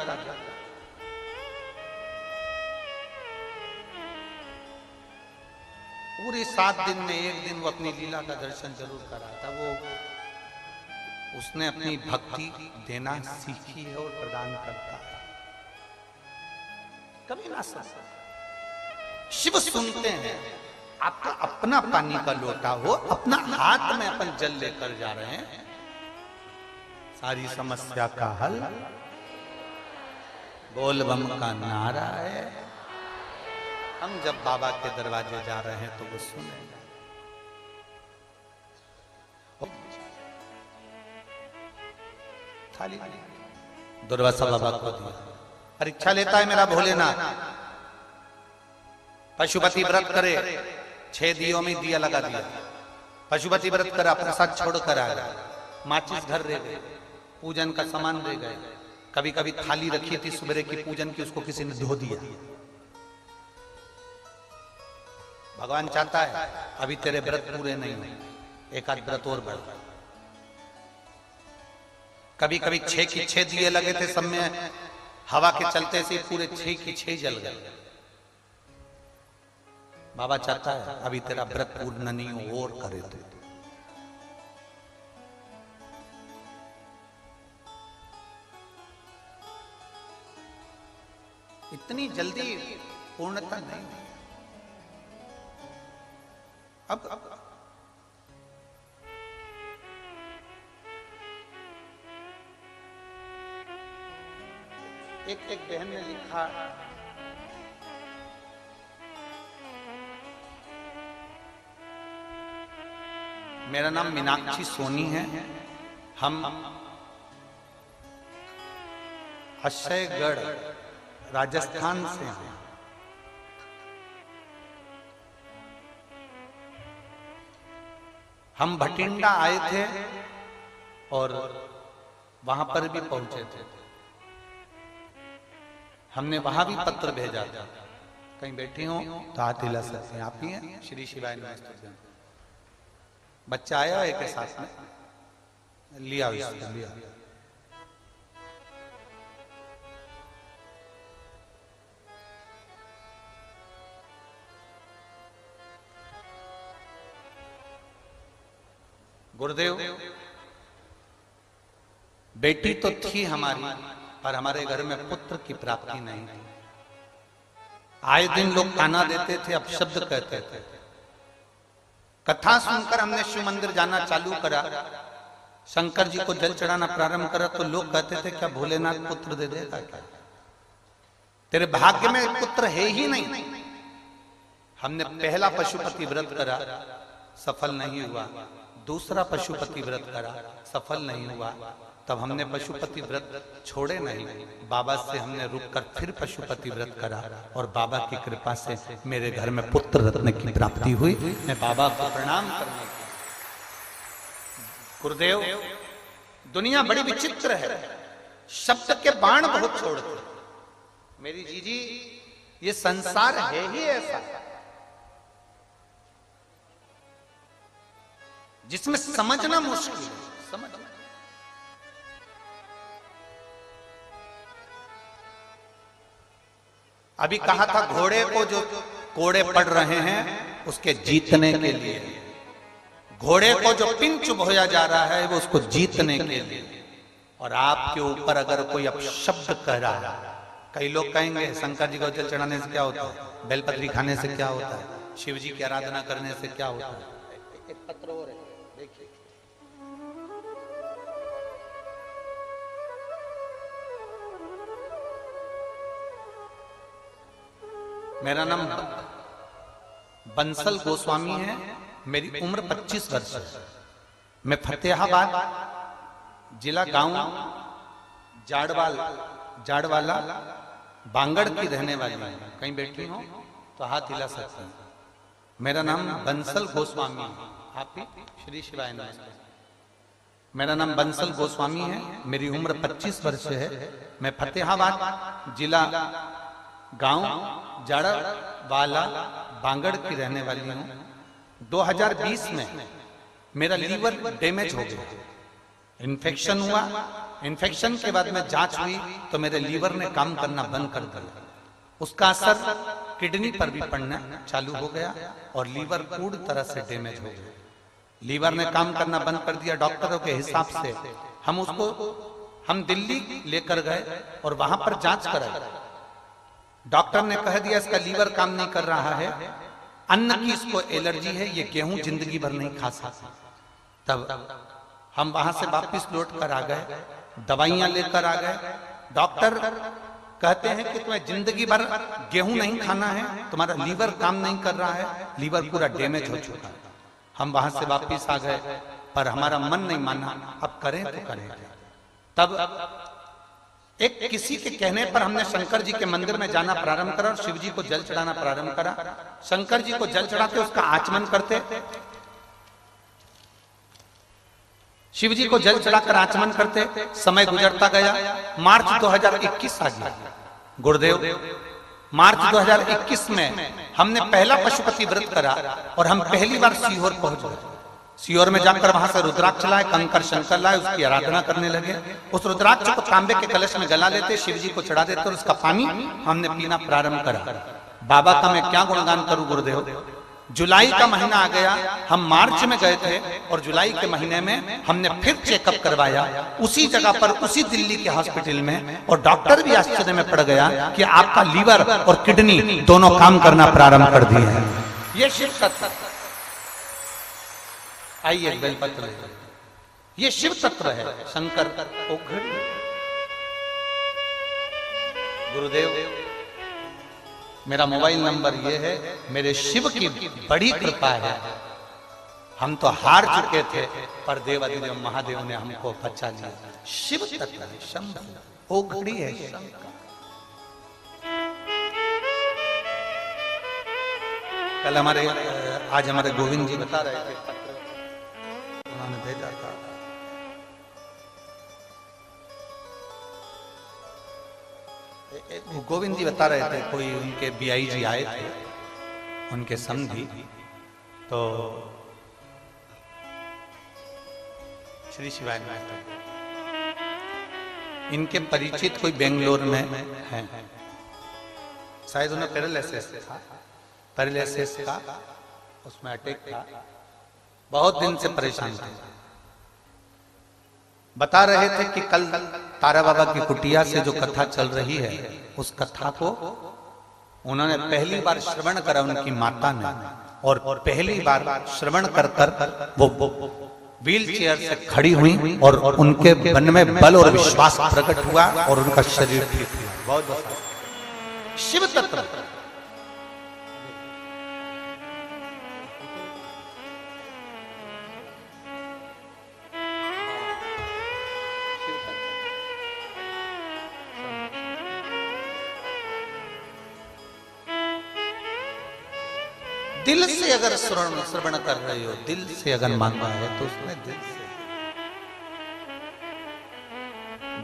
पूरे 7 दिन में 1 दिन वो अपनी लीला का दर्शन जरूर करा था। वो उसने अपनी भक्ति देना सीखी है और प्रदान करता है, कभी ना सकता। शिव सुनते हैं, आपका अपना पानी का लोटा हो, अपना हाथ में अपन जल लेकर जा रहे हैं, सारी समस्या का हल बोल बम का नारा है। हम जब बाबा के दरवाजे जा रहे हैं तो वो सुनेगा। थाली दुर्वासा बाबा को दिया, परीक्षा लेता है मेरा भोलेनाथ। पशुपति व्रत करे, 6 दियों में दिया लगा दिया, पशुपति व्रत करा, प्रसाद छोड़ कर आया, माचिस घर रह गए, पूजन का सामान रह गए, कभी कभी थाली रखी थी सुबह की पूजन की, उसको किसी ने धो दिया। भगवान चाहता है अभी तेरे व्रत पूरे नहीं हुए, 1 आध व्रत और बढ़। कभी कभी 6 की 6 दिए लगे थे, सब में हवा के चलते से पूरे 6 की 6 जल गए। बाबा चाहता है अभी तेरा व्रत पूर्ण नहीं हो, और करे तो। इतनी जल्दी पूर्णता नहीं। अब एक बहन ने लिखा, मेरा नाम मीनाक्षी सोनी है, हम अक्षयगढ़ राजस्थान से हैं। हम भटिंडा आए थे और वहां पर भी पहुंचे थे। हमने वहां भी पत्र भेजा था, कहीं बैठी हो तो हाथ हिला सकते हैं, आप ही हैं श्री शिवाय नमस्ते। बच्चा आया एक के साथ में, लिया उसको लिया। गुरुदेव, बेटी तो थी हमारी, पर हमारे घर में पुत्र की प्राप्ति नहीं थी। आए दिन लोग ताना देते थे, अपशब्द कहते थे। कथा सुनकर हमने शिव मंदिर जाना चालू करा, शंकर जी को जल चढ़ाना प्रारंभ करा, तो लोग कहते थे क्या भोलेनाथ पुत्र दे देगा क्या? तेरे भाग्य में पुत्र है ही नहीं। हमने पहला पशुपति व्रत करा, सफल नहीं हुआ। दूसरा पशुपति व्रत करा, सफल नहीं हुआ। तब हमने पशुपति व्रत छोड़े नहीं, बाबा से हमने रुककर फिर पशुपति व्रत करा और बाबा की कृपा से मेरे घर में पुत्र रत्न की प्राप्ति हुई। मैं बाबा को प्रणाम करने की। गुरुदेव, दुनिया बड़ी विचित्र है, शब्द के बाण बहुत छोड़ते। मेरी जीजी, ये संसार है ही ऐसा जिसमें समझना मुश्किल है। समझना अभी कहा था, घोड़े को जो कोड़े पड़ रहे हैं उसके जीतने के लिए, घोड़े को जो पिंच बोया जा रहा है वो उसको जीतने के लिए। और आपके ऊपर अगर कोई अपशब्द कह रहा है, कई लोग कहेंगे शंकर जी को जल चढ़ाने से क्या होता है, बेलपत्री खाने से क्या होता है, शिव जी की आराधना करने से क्या होता है। एक पत्र और है, देखिए। मेरा नाम बंसल गोस्वामी है, मेरी उम्र 25 वर्ष है। मैं फतेहाबाद जिला गांव जाड़वाला बांगड़ की रहने वाली हूं। कहीं बैठी हो तो हाथ हिला सकते हैं। मेरा नाम बंसल गोस्वामी है। आप भी श्री शिवाय नमः। मेरा नाम बंसल गोस्वामी है, मेरी उम्र 25 वर्ष है। मैं फतेहाबाद जिला गांव जाड़वाला बांगड़ की रहने वाली हूं। 2020 में मेरा लीवर डैमेज हो गया, इन्फेक्शन हुआ। इन्फेक्शन के बाद में जांच हुई तो मेरे लीवर ने काम करना बंद कर दिया। उसका असर किडनी पर भी पड़ना चालू हो गया और लीवर पूरी तरह से डैमेज हो गया। लीवर ने काम करना बंद कर दिया। डॉक्टरों के हिसाब से हम दिल्ली लेकर गए और वहां पर जांच कराई। डॉक्टर ने कह दिया इसका लीवर काम नहीं कर रहा है, अन्न की इसको एलर्जी है, ये गेहूं जिंदगी भर नहीं खा सकता। तब हम वहां से वापस लौट कर आ गए, दवाइयां लेकर आ गए। डॉक्टर कहते हैं कि तुम्हें जिंदगी भर गेहूं नहीं खाना है, तुम्हारा लीवर काम नहीं कर रहा है, लीवर पूरा डैमेज हो चुका है। हम वहां से वापस आ गए पर हमारा मन नहीं माना, अब करें तो करें। तब एक किसी के कहने पर हमने शंकर जी के मंदिर में जाना प्रारंभ करा और शिव जी को जल चढ़ाना प्रारंभ करा। शंकर जी को जल चढ़ाते उसका आचमन करते, शिव जी को जल चढ़ाकर आचमन करते। समय गुजरता गया, मार्च 2021 आ गया। गुरुदेव, मार्च 2021 में हमने पहला पशुपति व्रत करा और हम पहली बार सीहोर पहुंच गए। सीहोर में जाकर वहां से रुद्राक्ष लाए, कंकर शंकर लाए, उसकी आराधना करने लगे। उस रुद्राक्ष को तांबे के कलश में गला लेते, शिव जी को चढ़ा देते और उसका पानी हमने पीना प्रारंभ करा। बाबा का मैं क्या गुणगान करूं गुरुदेव। जुलाई का महीना आ गया, हम मार्च में गए थे और जुलाई के महीने में हमने फिर चेकअप करवाया उसी जगह पर, उसी दिल्ली के हॉस्पिटल में। और डॉक्टर भी आश्चर्य में पड़ गया कि आपका लीवर और किडनी दोनों काम करना प्रारंभ कर दिए हैं। ये शिव तत्व, आइए बेलपत्र, ये शिव तत्व है। शंकर गुरुदेव, मेरा मोबाइल नंबर ये है। मेरे शिव की बड़ी कृपा है, हम तो हार चुके थे पर देवाधिदेव महादेव ने हमको बचा लिया। शिव तत्व है, शंभु ओघड़ी है। कल आज हमारे गोविंद जी बता रहे थे, उन्होंने भेजा था। गोविंद जी बता रहे थे, कोई उनके बीआई जी आए थे, उनके समधी, तो श्री शिवाय इनके परिचित कोई बेंगलोर में है, शायद उन्हें पैरालिसिस का उसमें अटैक था, बहुत दिन से परेशान थे। बता रहे थे कि कल तारा बाबा की कुटिया से जो कथा चल रही है, उस कथा को उन्होंने पहली बार श्रवण करा उनकी माता ने, और पहली बार श्रवण कर कर वो व्हील चेयर से खड़ी हुई और उनके मन में बल और विश्वास प्रकट हुआ और उनका शरीर ठीक हुआ। बहुत शिव तत्व। दिल से अगर श्रवण कर रहे हो, दिल से अगर मांगा है तो उसमें दिल से,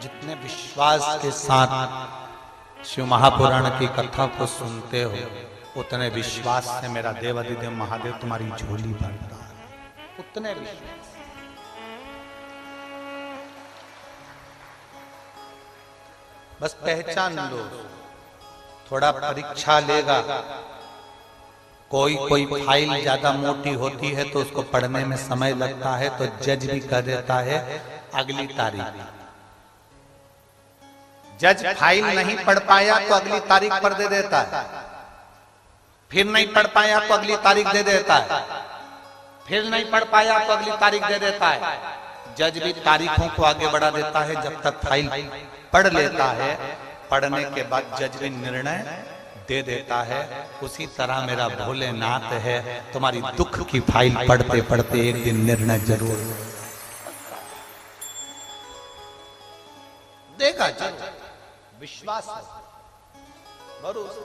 जितने विश्वास के साथ शिव महापुराण की कथा को सुनते हो, उतने विश्वास से मेरा देवाधिदेव महादेव तुम्हारी झोली भरता है, उतने विश्वास। बस पहचान लो, थोड़ा परीक्षा लेगा। कोई फाइल ज्यादा मोटी होती है तो उसको पढ़ने में समय लगता है, तो जज भी कह देता है अगली तारीख। जज फाइल नहीं पढ़ पाया तो अगली तारीख पर दे देता है, फिर नहीं पढ़ पाया तो अगली तारीख दे देता है, फिर नहीं पढ़ पाया तो अगली तारीख दे देता है। जज भी तारीखों को आगे बढ़ा देता है जब तक फाइल पढ़ लेता है। पढ़ने के बाद जज भी निर्णय दे देता है। उसी तरह मेरा भोलेनाथ है, तुम्हारी दुख की फाइल पढ़ते पढ़ते एक दिन निर्णय जरूर देगा। जज विश्वास है, भरोसा।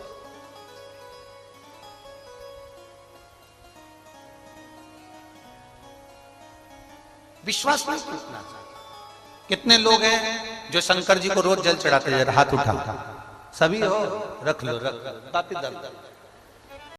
विश्वास नहीं टूटना चाहिए। कितने लोग हैं जो शंकर जी को रोज जल चढ़ाते हैं? हाथ उठा, सभी हो, रख लो, काफी दर्द।